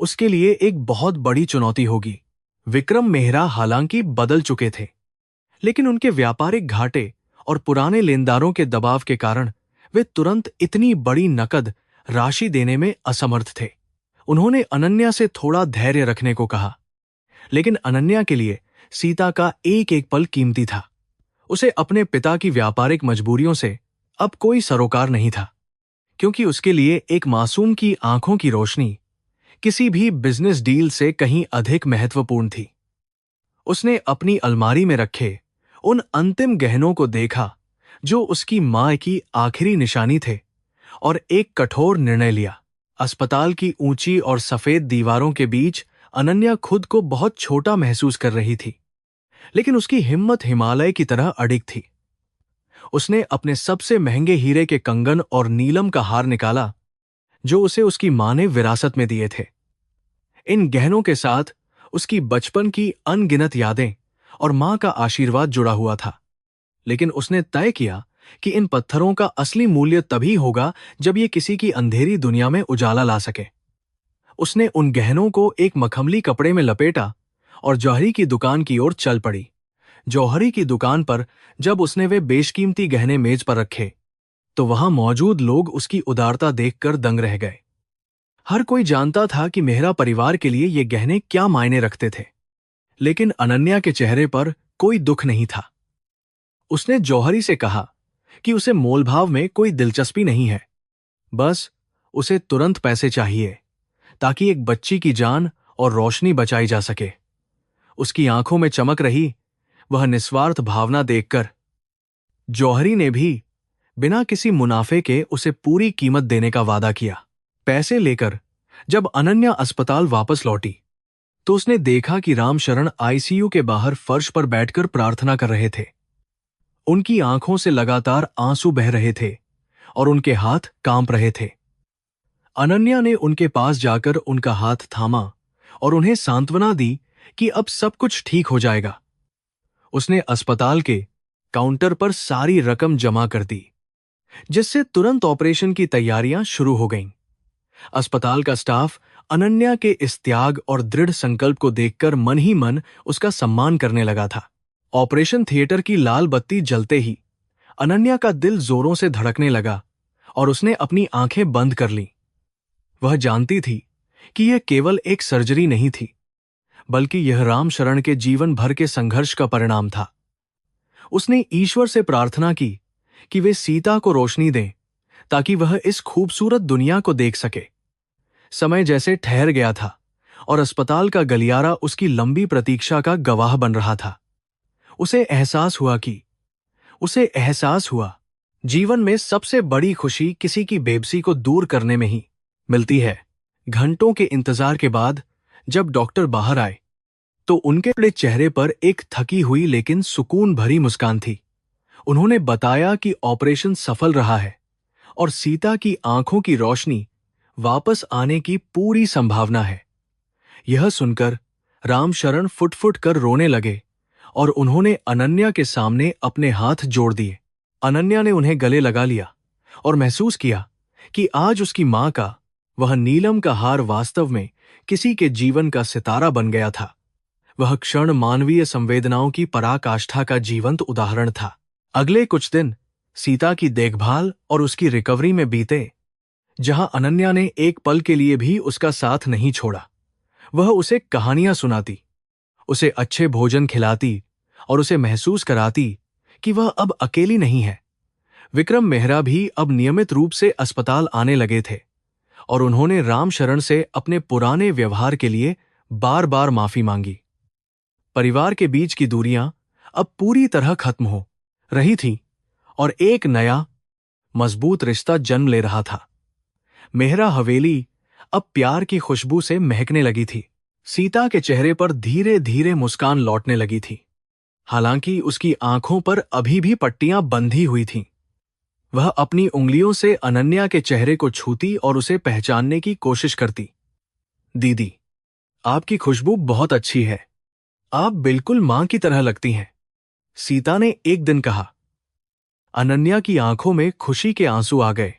उसके लिए एक बहुत बड़ी चुनौती होगी। विक्रम मेहरा हालांकि बदल चुके थे, लेकिन उनके व्यापारिक घाटे और पुराने लेनदारों के दबाव के कारण वे तुरंत इतनी बड़ी नकद राशि देने में असमर्थ थे। उन्होंने अनन्या से थोड़ा धैर्य रखने को कहा, लेकिन अनन्या के लिए सीता का एक एक पल कीमती था। उसे अपने पिता की व्यापारिक मजबूरियों से अब कोई सरोकार नहीं था, क्योंकि उसके लिए एक मासूम की आंखों की रोशनी किसी भी बिजनेस डील से कहीं अधिक महत्वपूर्ण थी। उसने अपनी अलमारी में रखे उन अंतिम गहनों को देखा जो उसकी मां की आखिरी निशानी थे, और एक कठोर निर्णय लिया। अस्पताल की ऊंची और सफेद दीवारों के बीच अनन्या खुद को बहुत छोटा महसूस कर रही थी, लेकिन उसकी हिम्मत हिमालय की तरह अडिग थी। उसने अपने सबसे महंगे हीरे के कंगन और नीलम का हार निकाला, जो उसे उसकी मां ने विरासत में दिए थे। इन गहनों के साथ उसकी बचपन की अनगिनत यादें और मां का आशीर्वाद जुड़ा हुआ था, लेकिन उसने तय किया कि इन पत्थरों का असली मूल्य तभी होगा जब ये किसी की अंधेरी दुनिया में उजाला ला सके। उसने उन गहनों को एक मखमली कपड़े में लपेटा और जौहरी की दुकान की ओर चल पड़ी। जौहरी की दुकान पर जब उसने वे बेशकीमती गहने मेज पर रखे, तो वहां मौजूद लोग उसकी उदारता देखकर दंग रह गए। हर कोई जानता था कि मेहरा परिवार के लिए ये गहने क्या मायने रखते थे, लेकिन अनन्या के चेहरे पर कोई दुख नहीं था। उसने जौहरी से कहा कि उसे मोलभाव में कोई दिलचस्पी नहीं है, बस उसे तुरंत पैसे चाहिए ताकि एक बच्ची की जान और रोशनी बचाई जा सके। उसकी आंखों में चमक रही वह निस्वार्थ भावना देखकर जौहरी ने भी बिना किसी मुनाफे के उसे पूरी कीमत देने का वादा किया। पैसे लेकर जब अनन्या अस्पताल वापस लौटी, तो उसने देखा कि रामशरण आईसीयू के बाहर फर्श पर बैठकर प्रार्थना कर रहे थे। उनकी आंखों से लगातार आंसू बह रहे थे और उनके हाथ कांप रहे थे। अनन्या ने उनके पास जाकर उनका हाथ थामा और उन्हें सांत्वना दी कि अब सब कुछ ठीक हो जाएगा। उसने अस्पताल के काउंटर पर सारी रकम जमा कर दी, जिससे तुरंत ऑपरेशन की तैयारियां शुरू हो गईं। अस्पताल का स्टाफ अनन्या के इस त्याग और दृढ़ संकल्प को देखकर मन ही मन उसका सम्मान करने लगा था। ऑपरेशन थिएटर की लाल बत्ती जलते ही अनन्या का दिल जोरों से धड़कने लगा और उसने अपनी आंखें बंद कर लीं। वह जानती थी कि यह केवल एक सर्जरी नहीं थी, बल्कि यह राम शरण के जीवन भर के संघर्ष का परिणाम था। उसने ईश्वर से प्रार्थना की कि वे सीता को रोशनी दें ताकि वह इस खूबसूरत दुनिया को देख सके। समय जैसे ठहर गया था और अस्पताल का गलियारा उसकी लंबी प्रतीक्षा का गवाह बन रहा था। उसे एहसास हुआ जीवन में सबसे बड़ी खुशी किसी की बेबसी को दूर करने में ही मिलती है। घंटों के इंतजार के बाद जब डॉक्टर बाहर आए तो उनके बड़े चेहरे पर एक थकी हुई लेकिन सुकून भरी मुस्कान थी। उन्होंने बताया कि ऑपरेशन सफल रहा है और सीता की आंखों की रोशनी वापस आने की पूरी संभावना है। यह सुनकर रामशरण फुट-फुट कर रोने लगे और उन्होंने अनन्या के सामने अपने हाथ जोड़ दिए। अनन्या ने उन्हें गले लगा लिया और महसूस किया कि आज उसकी मां का वह नीलम का हार वास्तव में किसी के जीवन का सितारा बन गया था। वह क्षण मानवीय संवेदनाओं की पराकाष्ठा का जीवंत उदाहरण था। अगले कुछ दिन सीता की देखभाल और उसकी रिकवरी में बीते, जहां अनन्या ने एक पल के लिए भी उसका साथ नहीं छोड़ा। वह उसे कहानियां सुनाती, उसे अच्छे भोजन खिलाती और उसे महसूस कराती कि वह अब अकेली नहीं है। विक्रम मेहरा भी अब नियमित रूप से अस्पताल आने लगे थे और उन्होंने रामशरण से अपने पुराने व्यवहार के लिए बार बार माफी मांगी। परिवार के बीच की दूरियां अब पूरी तरह खत्म हो रही थीं और एक नया मजबूत रिश्ता जन्म ले रहा था। मेहरा हवेली अब प्यार की खुशबू से महकने लगी थी। सीता के चेहरे पर धीरे धीरे मुस्कान लौटने लगी थी, हालांकि उसकी आंखों पर अभी भी पट्टियां बंधी हुई थीं। वह अपनी उंगलियों से अनन्या के चेहरे को छूती और उसे पहचानने की कोशिश करती। दीदी, आपकी खुशबू बहुत अच्छी है। आप बिल्कुल मां की तरह लगती हैं, सीता ने एक दिन कहा। अनन्या की आंखों में खुशी के आंसू आ गए।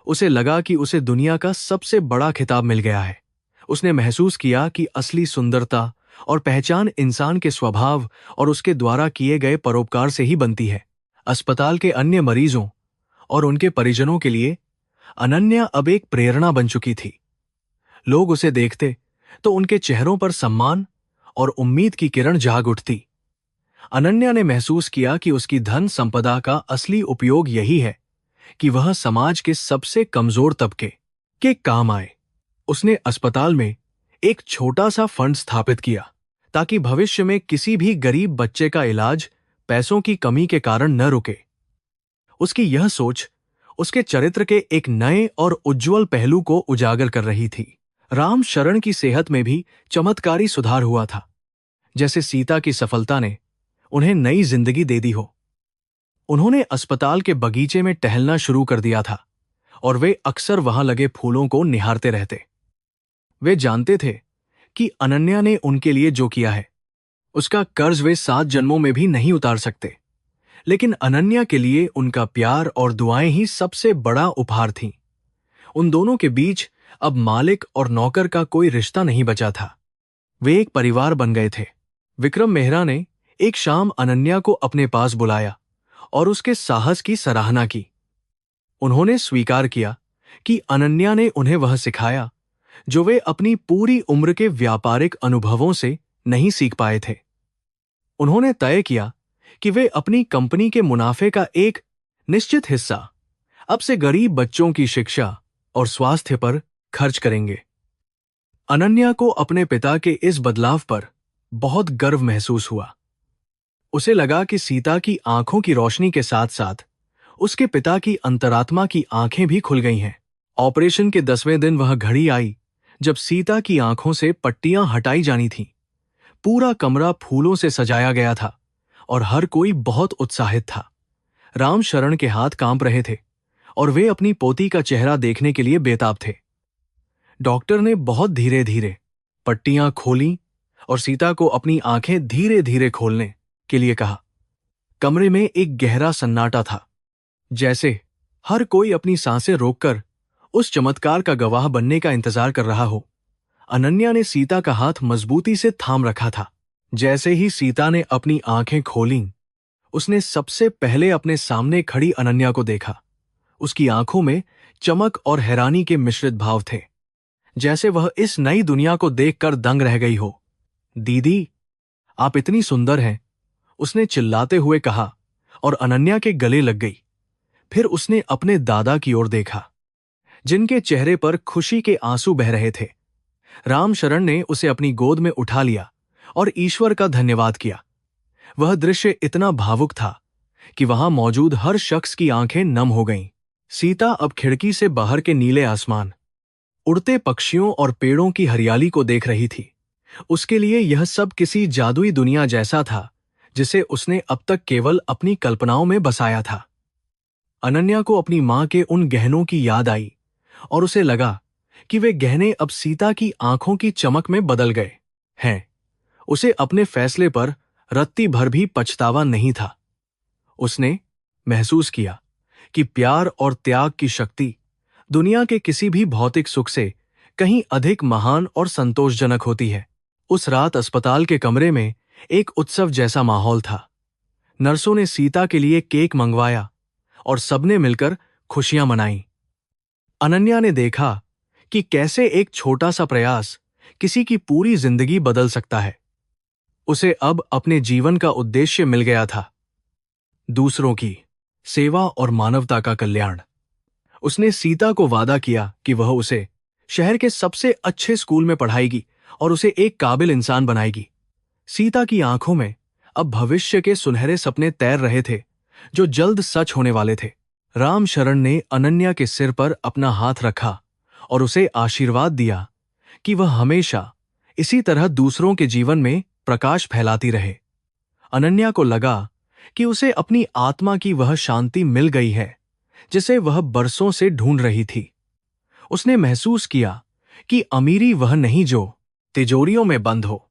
उसे लगा कि उसे दुनिया का सबसे बड़ा खिताब मिल गया है। उसने महसूस किया कि असली सुंदरता और पहचान इंसान के स्वभाव और उसके द्वारा किए गए परोपकार से ही बनती है। अस्पताल के अन्य मरीजों और उनके परिजनों के लिए अनन्या अब एक प्रेरणा बन चुकी थी। लोग उसे देखते तो उनके चेहरों पर सम्मान और उम्मीद की किरण जाग उठती। अनन्या ने महसूस किया कि उसकी धन संपदा का असली उपयोग यही है कि वह समाज के सबसे कमजोर तबके के काम आए। उसने अस्पताल में एक छोटा सा फंड स्थापित किया ताकि भविष्य में किसी भी गरीब बच्चे का इलाज पैसों की कमी के कारण न रुके। उसकी यह सोच उसके चरित्र के एक नए और उज्जवल पहलू को उजागर कर रही थी। रामशरण की सेहत में भी चमत्कारी सुधार हुआ था, जैसे सीता की सफलता ने उन्हें नई जिंदगी दे दी हो। उन्होंने अस्पताल के बगीचे में टहलना शुरू कर दिया था और वे अक्सर वहां लगे फूलों को निहारते रहते। वे जानते थे कि अनन्या ने उनके लिए जो किया है उसका कर्ज वे 7 जन्मों में भी नहीं उतार सकते, लेकिन अनन्या के लिए उनका प्यार और दुआएं ही सबसे बड़ा उपहार थीं। उन दोनों के बीच अब मालिक और नौकर का कोई रिश्ता नहीं बचा था। वे एक परिवार बन गए थे। विक्रम मेहरा ने एक शाम अनन्या को अपने पास बुलाया और उसके साहस की सराहना की। उन्होंने स्वीकार किया कि अनन्या ने उन्हें वह सिखाया जो वे अपनी पूरी उम्र के व्यापारिक अनुभवों से नहीं सीख पाए थे। उन्होंने तय किया कि वे अपनी कंपनी के मुनाफे का एक निश्चित हिस्सा अब से गरीब बच्चों की शिक्षा और स्वास्थ्य पर खर्च करेंगे। अनन्या को अपने पिता के इस बदलाव पर बहुत गर्व महसूस हुआ। उसे लगा कि सीता की आंखों की रोशनी के साथ साथ उसके पिता की अंतरात्मा की आंखें भी खुल गई हैं। ऑपरेशन के 10वें दिन वह घड़ी आई जब सीता की आंखों से पट्टियां हटाई जानी थीं। पूरा कमरा फूलों से सजाया गया था और हर कोई बहुत उत्साहित था। रामशरण के हाथ कांप रहे थे और वे अपनी पोती का चेहरा देखने के लिए बेताब थे। डॉक्टर ने बहुत धीरे धीरे पट्टियां खोलीं और सीता को अपनी आंखें धीरे धीरे खोलने के लिए कहा। कमरे में एक गहरा सन्नाटा था, जैसे हर कोई अपनी सांसें रोककर उस चमत्कार का गवाह बनने का इंतजार कर रहा हो। अनन्या ने सीता का हाथ मजबूती से थाम रखा था। जैसे ही सीता ने अपनी आंखें खोलीं, उसने सबसे पहले अपने सामने खड़ी अनन्या को देखा। उसकी आंखों में चमक और हैरानी के मिश्रित भाव थे, जैसे वह इस नई दुनिया को देखकर दंग रह गई हो। दीदी, आप इतनी सुंदर हैं, उसने चिल्लाते हुए कहा और अनन्या के गले लग गई। फिर उसने अपने दादा की ओर देखा, जिनके चेहरे पर खुशी के आंसू बह रहे थे। रामशरण ने उसे अपनी गोद में उठा लिया और ईश्वर का धन्यवाद किया। वह दृश्य इतना भावुक था कि वहां मौजूद हर शख्स की आंखें नम हो गईं। सीता अब खिड़की से बाहर के नीले आसमान, उड़ते पक्षियों और पेड़ों की हरियाली को देख रही थी। उसके लिए यह सब किसी जादुई दुनिया जैसा था, जिसे उसने अब तक केवल अपनी कल्पनाओं में बसाया था। अनन्या को अपनी मां के उन गहनों की याद आई और उसे लगा कि वे गहने अब सीता की आंखों की चमक में बदल गए हैं। उसे अपने फैसले पर रत्ती भर भी पछतावा नहीं था। उसने महसूस किया कि प्यार और त्याग की शक्ति दुनिया के किसी भी भौतिक सुख से कहीं अधिक महान और संतोषजनक होती है। उस रात अस्पताल के कमरे में एक उत्सव जैसा माहौल था। नर्सों ने सीता के लिए केक मंगवाया और सबने मिलकर खुशियां मनाईं। अनन्या ने देखा कि कैसे एक छोटा सा प्रयास किसी की पूरी जिंदगी बदल सकता है। उसे अब अपने जीवन का उद्देश्य मिल गया था, दूसरों की सेवा और मानवता का कल्याण। उसने सीता को वादा किया कि वह उसे शहर के सबसे अच्छे स्कूल में पढ़ाएगी और उसे एक काबिल इंसान बनाएगी। सीता की आंखों में अब भविष्य के सुनहरे सपने तैर रहे थे, जो जल्द सच होने वाले थे। रामशरण ने अनन्या के सिर पर अपना हाथ रखा और उसे आशीर्वाद दिया कि वह हमेशा इसी तरह दूसरों के जीवन में प्रकाश फैलाती रहे। अनन्या को लगा कि उसे अपनी आत्मा की वह शांति मिल गई है जिसे वह बरसों से ढूंढ रही थी। उसने महसूस किया कि अमीरी वह नहीं जो तिजोरियों में बंद हो,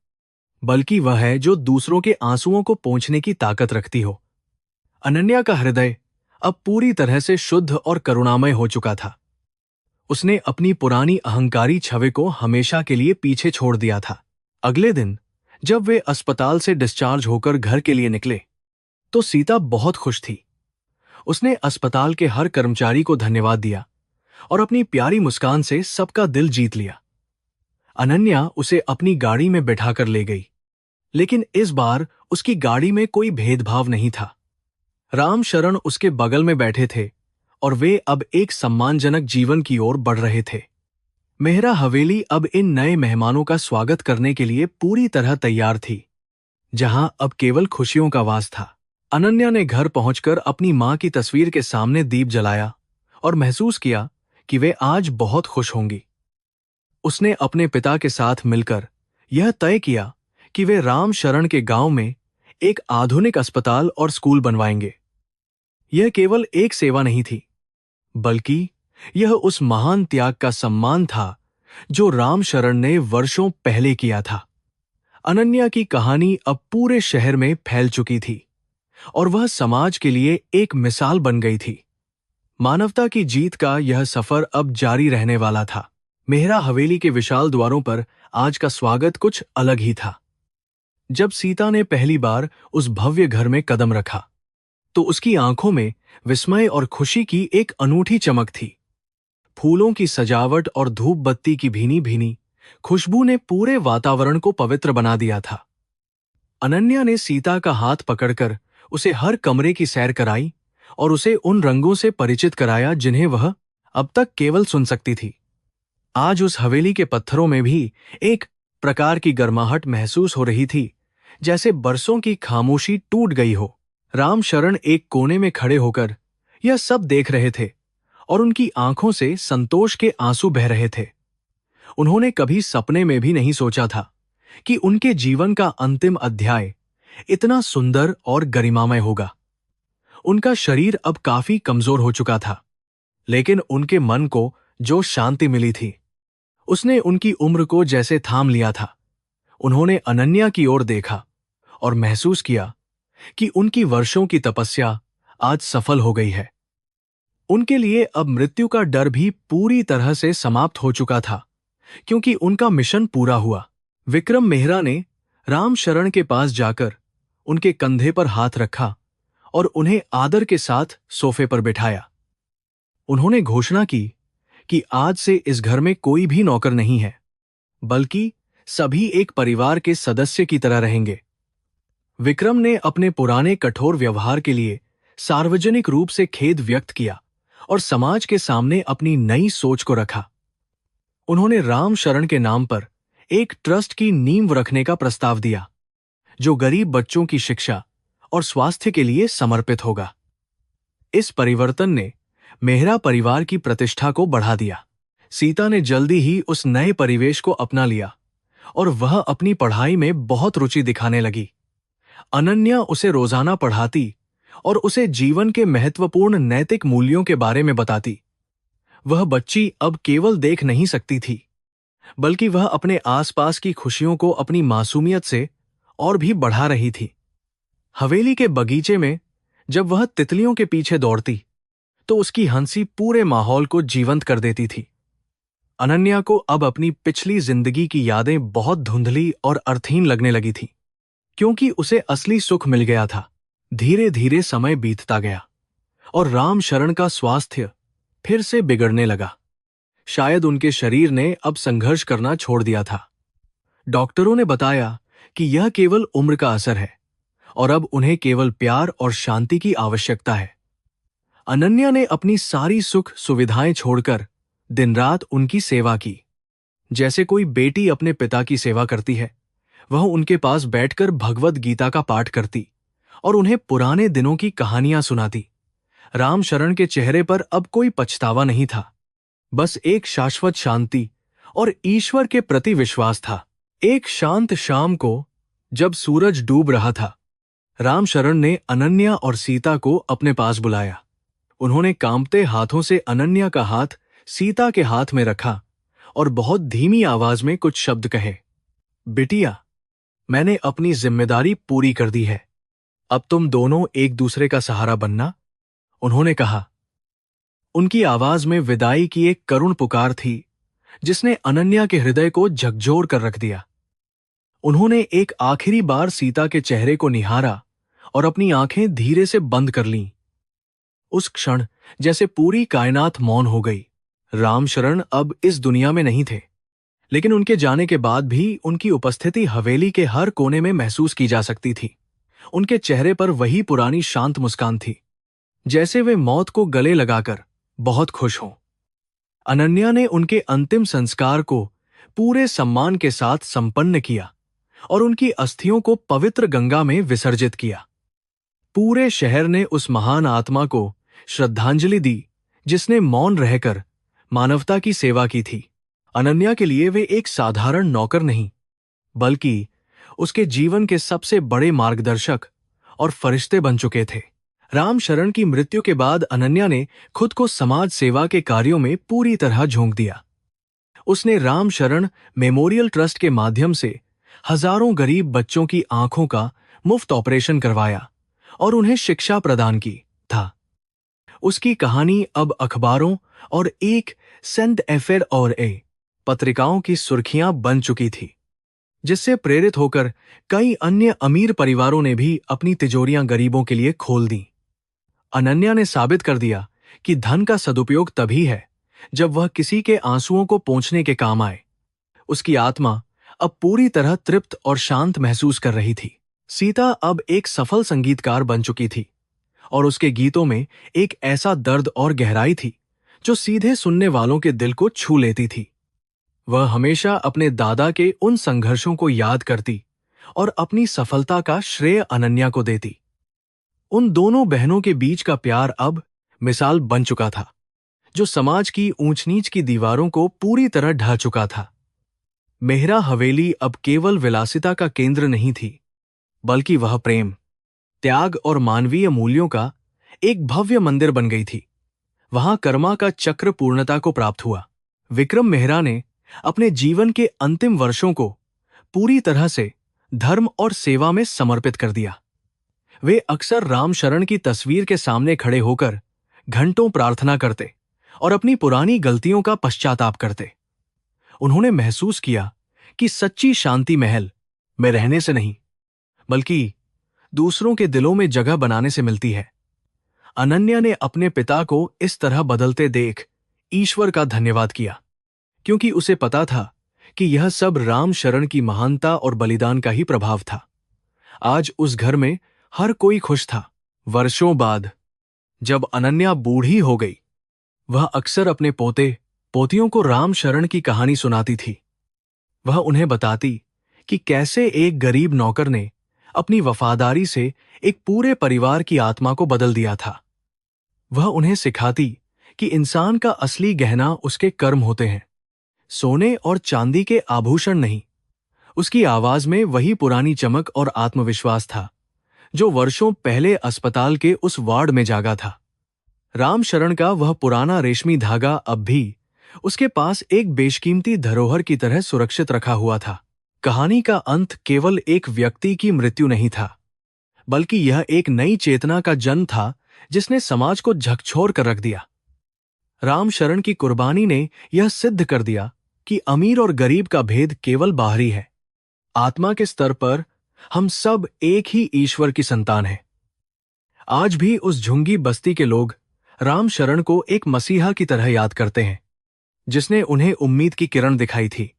बल्कि वह है जो दूसरों के आंसुओं को पोंछने की ताकत रखती हो। अनन्या का हृदय अब पूरी तरह से शुद्ध और करुणामय हो चुका था। उसने अपनी पुरानी अहंकारी छवि को हमेशा के लिए पीछे छोड़ दिया था। अगले दिन जब वे अस्पताल से डिस्चार्ज होकर घर के लिए निकले, तो सीता बहुत खुश थी। उसने अस्पताल के हर कर्मचारी को धन्यवाद दिया और अपनी प्यारी मुस्कान से सबका दिल जीत लिया। अनन्या उसे अपनी गाड़ी में बैठाकर ले गई, लेकिन इस बार उसकी गाड़ी में कोई भेदभाव नहीं था। रामशरण उसके बगल में बैठे थे और वे अब एक सम्मानजनक जीवन की ओर बढ़ रहे थे। मेहरा हवेली अब इन नए मेहमानों का स्वागत करने के लिए पूरी तरह तैयार थी, जहां अब केवल खुशियों का वास था। अनन्या ने घर पहुंचकर अपनी मां की तस्वीर के सामने दीप जलाया और महसूस किया कि वे आज बहुत खुश होंगी। उसने अपने पिता के साथ मिलकर यह तय किया कि वे रामशरण के गांव में एक आधुनिक अस्पताल और स्कूल बनवाएंगे। यह केवल एक सेवा नहीं थी, बल्कि यह उस महान त्याग का सम्मान था जो रामशरण ने वर्षों पहले किया था। अनन्या की कहानी अब पूरे शहर में फैल चुकी थी और वह समाज के लिए एक मिसाल बन गई थी। मानवता की जीत का यह सफर अब जारी रहने वाला था। मेहरा हवेली के विशाल द्वारों पर आज का स्वागत कुछ अलग ही था। जब सीता ने पहली बार उस भव्य घर में कदम रखा, तो उसकी आंखों में विस्मय और खुशी की एक अनूठी चमक थी। फूलों की सजावट और धूप बत्ती की भीनी भीनी खुशबू ने पूरे वातावरण को पवित्र बना दिया था। अनन्या ने सीता का हाथ पकड़कर उसे हर कमरे की सैर कराई और उसे उन रंगों से परिचित कराया जिन्हें वह अब तक केवल सुन सकती थी। आज उस हवेली के पत्थरों में भी एक प्रकार की गर्माहट महसूस हो रही थी, जैसे बरसों की खामोशी टूट गई हो। रामशरण एक कोने में खड़े होकर यह सब देख रहे थे और उनकी आंखों से संतोष के आंसू बह रहे थे। उन्होंने कभी सपने में भी नहीं सोचा था कि उनके जीवन का अंतिम अध्याय इतना सुंदर और गरिमामय होगा। उनका शरीर अब काफी कमजोर हो चुका था, लेकिन उनके मन को जो शांति मिली थी, उसने उनकी उम्र को जैसे थाम लिया था। उन्होंने अनन्या की ओर देखा और महसूस किया कि उनकी वर्षों की तपस्या आज सफल हो गई है। उनके लिए अब मृत्यु का डर भी पूरी तरह से समाप्त हो चुका था, क्योंकि उनका मिशन पूरा हुआ। विक्रम मेहरा ने रामशरण के पास जाकर उनके कंधे पर हाथ रखा और उन्हें आदर के साथ सोफे पर बिठाया। उन्होंने घोषणा की कि आज से इस घर में कोई भी नौकर नहीं है, बल्कि सभी एक परिवार के सदस्य की तरह रहेंगे। विक्रम ने अपने पुराने कठोर व्यवहार के लिए सार्वजनिक रूप से खेद व्यक्त किया और समाज के सामने अपनी नई सोच को रखा। उन्होंने राम शरण के नाम पर एक ट्रस्ट की नींव रखने का प्रस्ताव दिया, जो गरीब बच्चों की शिक्षा और स्वास्थ्य के लिए समर्पित होगा। इस परिवर्तन ने मेहरा परिवार की प्रतिष्ठा को बढ़ा दिया। सीता ने जल्दी ही उस नए परिवेश को अपना लिया और वह अपनी पढ़ाई में बहुत रुचि दिखाने लगी। अनन्या उसे रोजाना पढ़ाती और उसे जीवन के महत्वपूर्ण नैतिक मूल्यों के बारे में बताती। वह बच्ची अब केवल देख नहीं सकती थी, बल्कि वह अपने आसपास की खुशियों को अपनी मासूमियत से और भी बढ़ा रही थी। हवेली के बगीचे में जब वह तितलियों के पीछे दौड़ती, तो उसकी हंसी पूरे माहौल को जीवंत कर देती थी। अनन्या को अब अपनी पिछली जिंदगी की यादें बहुत धुंधली और अर्थहीन लगने लगी थी, क्योंकि उसे असली सुख मिल गया था। धीरे धीरे समय बीतता गया और राम शरण का स्वास्थ्य फिर से बिगड़ने लगा। शायद उनके शरीर ने अब संघर्ष करना छोड़ दिया था। डॉक्टरों ने बताया कि यह केवल उम्र का असर है और अब उन्हें केवल प्यार और शांति की आवश्यकता है। अनन्या ने अपनी सारी सुख सुविधाएं छोड़कर दिन रात उनकी सेवा की। जैसे कोई बेटी अपने पिता की सेवा करती है, वह उनके पास बैठकर भगवद गीता का पाठ करती और उन्हें पुराने दिनों की कहानियां सुनाती। राम शरण के चेहरे पर अब कोई पछतावा नहीं था, बस एक शाश्वत शांति और ईश्वर के प्रति विश्वास था। एक शांत शाम को, जब सूरज डूब रहा था, राम शरण ने अनन्या और सीता को अपने पास बुलाया। उन्होंने कांपते हाथों से अनन्या का हाथ सीता के हाथ में रखा और बहुत धीमी आवाज में कुछ शब्द कहे। बिटिया, मैंने अपनी जिम्मेदारी पूरी कर दी है। अब तुम दोनों एक दूसरे का सहारा बनना, उन्होंने कहा। उनकी आवाज में विदाई की एक करुण पुकार थी, जिसने अनन्या के हृदय को झकझोर कर रख दिया। उन्होंने एक आखिरी बार सीता के चेहरे को निहारा और अपनी आंखें धीरे से बंद कर लीं। उस क्षण जैसे पूरी कायनात मौन हो गई। रामशरण अब इस दुनिया में नहीं थे, लेकिन उनके जाने के बाद भी उनकी उपस्थिति हवेली के हर कोने में महसूस की जा सकती थी। उनके चेहरे पर वही पुरानी शांत मुस्कान थी, जैसे वे मौत को गले लगाकर बहुत खुश हों। अनन्या ने उनके अंतिम संस्कार को पूरे सम्मान के साथ संपन्न किया और उनकी अस्थियों को पवित्र गंगा में विसर्जित किया। पूरे शहर ने उस महान आत्मा को श्रद्धांजलि दी, जिसने मौन रहकर मानवता की सेवा की थी। अनन्या के लिए वे एक साधारण नौकर नहीं, बल्कि उसके जीवन के सबसे बड़े मार्गदर्शक और फरिश्ते बन चुके थे। राम शरण की मृत्यु के बाद अनन्या ने खुद को समाज सेवा के कार्यों में पूरी तरह झोंक दिया। उसने राम शरण मेमोरियल ट्रस्ट के माध्यम से हजारों गरीब बच्चों की आंखों का मुफ्त ऑपरेशन करवाया और उन्हें शिक्षा प्रदान की था। उसकी कहानी अब अखबारों और एक सेंट एफेर और पत्रिकाओं की सुर्खियां बन चुकी थी, जिससे प्रेरित होकर कई अन्य अमीर परिवारों ने भी अपनी तिजोरियां गरीबों के लिए खोल दी। अनन्या ने साबित कर दिया कि धन का सदुपयोग तभी है जब वह किसी के आंसुओं को पोंछने के काम आए। उसकी आत्मा अब पूरी तरह तृप्त और शांत महसूस कर रही थी। सीता अब एक सफल संगीतकार बन चुकी थी और उसके गीतों में एक ऐसा दर्द और गहराई थी जो सीधे सुनने वालों के दिल को छू लेती थी। वह हमेशा अपने दादा के उन संघर्षों को याद करती और अपनी सफलता का श्रेय अनन्या को देती। उन दोनों बहनों के बीच का प्यार अब मिसाल बन चुका था, जो समाज की ऊंच नीच की दीवारों को पूरी तरह ढा चुका था। मेहरा हवेली अब केवल विलासिता का केंद्र नहीं थी, बल्कि वह प्रेम, त्याग और मानवीय मूल्यों का एक भव्य मंदिर बन गई थी। वहां कर्मा का चक्र पूर्णता को प्राप्त हुआ। विक्रम मेहरा ने अपने जीवन के अंतिम वर्षों को पूरी तरह से धर्म और सेवा में समर्पित कर दिया। वे अक्सर राम शरण की तस्वीर के सामने खड़े होकर घंटों प्रार्थना करते और अपनी पुरानी गलतियों का पश्चाताप करते। उन्होंने महसूस किया कि सच्ची शांति महल में रहने से नहीं, बल्कि दूसरों के दिलों में जगह बनाने से मिलती है। अनन्या ने अपने पिता को इस तरह बदलते देख ईश्वर का धन्यवाद किया, क्योंकि उसे पता था कि यह सब राम शरण की महानता और बलिदान का ही प्रभाव था। आज उस घर में हर कोई खुश था। वर्षों बाद जब अनन्या बूढ़ी हो गई, वह अक्सर अपने पोते पोतियों को राम शरण की कहानी सुनाती थी। वह उन्हें बताती कि कैसे एक गरीब नौकर ने अपनी वफादारी से एक पूरे परिवार की आत्मा को बदल दिया था। वह उन्हें सिखाती कि इंसान का असली गहना उसके कर्म होते हैं, सोने और चांदी के आभूषण नहीं। उसकी आवाज में वही पुरानी चमक और आत्मविश्वास था जो वर्षों पहले अस्पताल के उस वार्ड में जागा था। राम शरण का वह पुराना रेशमी धागा अब भी उसके पास एक बेशकीमती धरोहर की तरह सुरक्षित रखा हुआ था। कहानी का अंत केवल एक व्यक्ति की मृत्यु नहीं था, बल्कि यह एक नई चेतना का जन्म था जिसने समाज को झकझोर कर रख दिया। राम शरण की कुर्बानी ने यह सिद्ध कर दिया कि अमीर और गरीब का भेद केवल बाहरी है। आत्मा के स्तर पर हम सब एक ही ईश्वर की संतान हैं। आज भी उस झुंगी बस्ती के लोग राम शरण को एक मसीहा की तरह याद करते हैं, जिसने उन्हें उम्मीद की किरण दिखाई थी।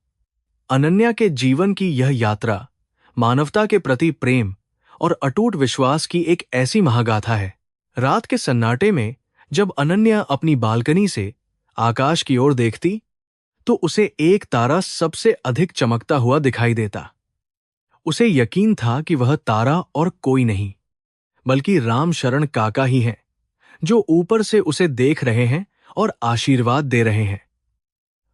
अनन्या के जीवन की यह यात्रा मानवता के प्रति प्रेम और अटूट विश्वास की एक ऐसी महागाथा है। रात के सन्नाटे में जब अनन्या अपनी बालकनी से आकाश की ओर देखती, तो उसे एक तारा सबसे अधिक चमकता हुआ दिखाई देता। उसे यकीन था कि वह तारा और कोई नहीं, बल्कि राम शरण काका ही हैं, जो ऊपर से उसे देख रहे हैं और आशीर्वाद दे रहे हैं।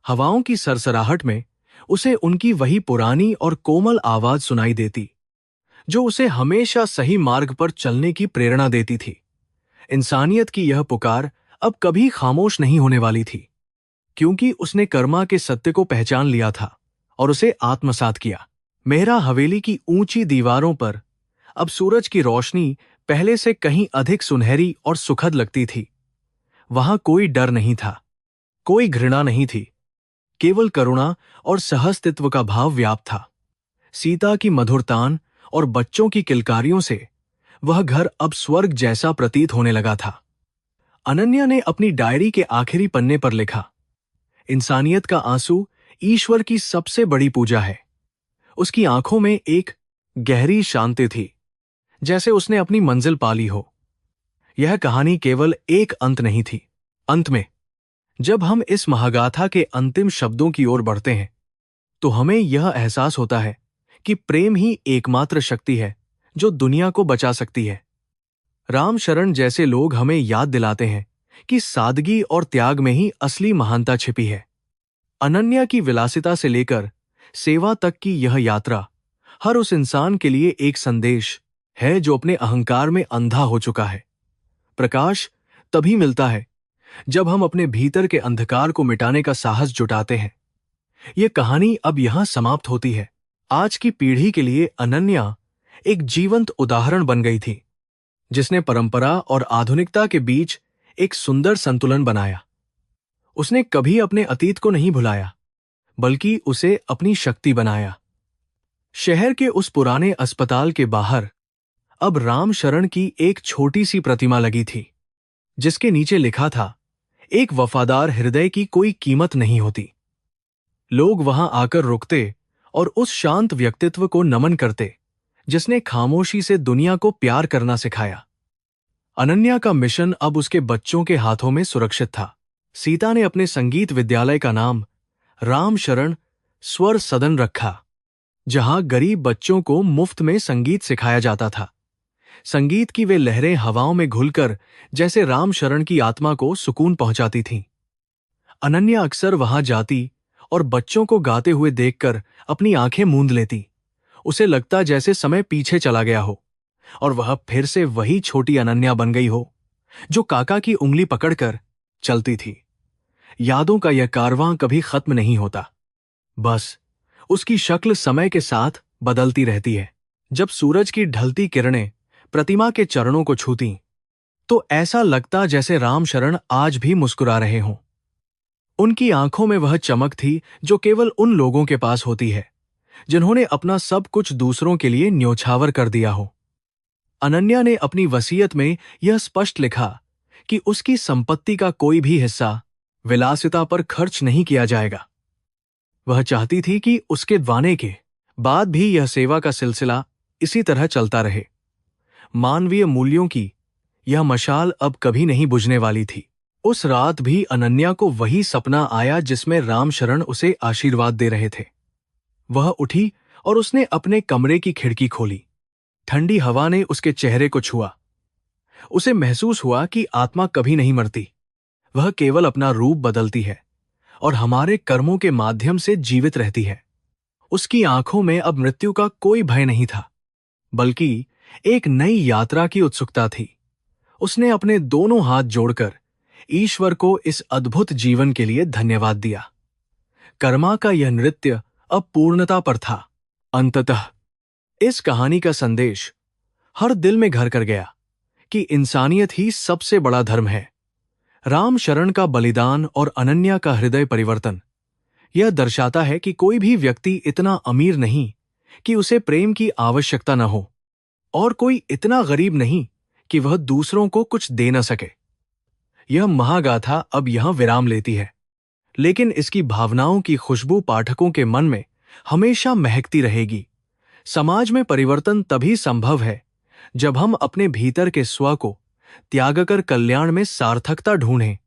हवाओं की सरसराहट में उसे उनकी वही पुरानी और कोमल आवाज सुनाई देती, जो उसे हमेशा सही मार्ग पर चलने की प्रेरणा देती थी। इंसानियत की यह पुकार अब कभी खामोश नहीं होने वाली थी, क्योंकि उसने कर्मा के सत्य को पहचान लिया था और उसे आत्मसात किया। मेहरा हवेली की ऊंची दीवारों पर अब सूरज की रोशनी पहले से कहीं अधिक सुनहरी और सुखद लगती थी। वहां कोई डर नहीं था, कोई घृणा नहीं थी, केवल करुणा और सहअस्तित्व का भाव व्याप्त था। सीता की मधुर तान और बच्चों की किलकारियों से वह घर अब स्वर्ग जैसा प्रतीत होने लगा था। अनन्या ने अपनी डायरी के आखिरी पन्ने पर लिखा, इंसानियत का आंसू ईश्वर की सबसे बड़ी पूजा है। उसकी आंखों में एक गहरी शांति थी, जैसे उसने अपनी मंजिल पाली हो। यह कहानी केवल एक अंत नहीं थी। अंत में जब हम इस महागाथा के अंतिम शब्दों की ओर बढ़ते हैं, तो हमें यह एहसास होता है कि प्रेम ही एकमात्र शक्ति है जो दुनिया को बचा सकती है। राम शरण जैसे लोग हमें याद दिलाते हैं कि सादगी और त्याग में ही असली महानता छिपी है। अनन्या की विलासिता से लेकर सेवा तक की यह यात्रा हर उस इंसान के लिए एक संदेश है जो अपने अहंकार में अंधा हो चुका है। प्रकाश तभी मिलता है जब हम अपने भीतर के अंधकार को मिटाने का साहस जुटाते हैं। यह कहानी अब यहां समाप्त होती है। आज की पीढ़ी के लिए अनन्या एक जीवंत उदाहरण बन गई थी, जिसने परंपरा और आधुनिकता के बीच एक सुंदर संतुलन बनाया। उसने कभी अपने अतीत को नहीं भुलाया, बल्कि उसे अपनी शक्ति बनाया। शहर के उस पुराने अस्पताल के बाहर अब राम शरण की एक छोटी सी प्रतिमा लगी थी, जिसके नीचे लिखा था, एक वफादार हृदय की कोई कीमत नहीं होती। लोग वहां आकर रुकते और उस शांत व्यक्तित्व को नमन करते जिसने खामोशी से दुनिया को प्यार करना सिखाया। अनन्या का मिशन अब उसके बच्चों के हाथों में सुरक्षित था। सीता ने अपने संगीत विद्यालय का नाम राम शरण स्वर सदन रखा, जहां गरीब बच्चों को मुफ्त में संगीत सिखाया जाता था। संगीत की वे लहरें हवाओं में घुलकर जैसे राम शरण की आत्मा को सुकून पहुंचाती थीं। अनन्या अक्सर वहां जाती और बच्चों को गाते हुए देखकर अपनी आंखें मूंद लेती। उसे लगता जैसे समय पीछे चला गया हो और वह फिर से वही छोटी अनन्या बन गई हो, जो काका की उंगली पकड़कर चलती थी। यादों का यह कारवां कभी खत्म नहीं होता, बस उसकी शक्ल समय के साथ बदलती रहती है। जब सूरज की ढलती किरणें प्रतिमा के चरणों को छूतीं, तो ऐसा लगता जैसे राम शरण आज भी मुस्कुरा रहे हों। उनकी आंखों में वह चमक थी जो केवल उन लोगों के पास होती है जिन्होंने अपना सब कुछ दूसरों के लिए न्योछावर कर दिया हो। अनन्या ने अपनी वसीयत में यह स्पष्ट लिखा कि उसकी संपत्ति का कोई भी हिस्सा विलासिता पर खर्च नहीं किया जाएगा। वह चाहती थी कि उसके वाने के बाद भी यह सेवा का सिलसिला इसी तरह चलता रहे। मानवीय मूल्यों की यह मशाल अब कभी नहीं बुझने वाली थी। उस रात भी अनन्या को वही सपना आया जिसमें रामशरण उसे आशीर्वाद दे रहे थे। वह उठी और उसने अपने कमरे की खिड़की खोली। ठंडी हवा ने उसके चेहरे को छुआ। उसे महसूस हुआ कि आत्मा कभी नहीं मरती, वह केवल अपना रूप बदलती है और हमारे कर्मों के माध्यम से जीवित रहती है। उसकी आंखों में अब मृत्यु का कोई भय नहीं था, बल्कि एक नई यात्रा की उत्सुकता थी। उसने अपने दोनों हाथ जोड़कर ईश्वर को इस अद्भुत जीवन के लिए धन्यवाद दिया। कर्मा का यह नृत्य अब पूर्णता पर था। अंततः इस कहानी का संदेश हर दिल में घर कर गया कि इंसानियत ही सबसे बड़ा धर्म है। राम शरण का बलिदान और अनन्या का हृदय परिवर्तन यह दर्शाता है कि कोई भी व्यक्ति इतना अमीर नहीं कि उसे प्रेम की आवश्यकता न हो, और कोई इतना गरीब नहीं कि वह दूसरों को कुछ दे न सके। यह महागाथा अब यहां विराम लेती है, लेकिन इसकी भावनाओं की खुशबू पाठकों के मन में हमेशा महकती रहेगी। समाज में परिवर्तन तभी संभव है जब हम अपने भीतर के स्व को त्याग कर कल्याण में सार्थकता ढूंढें।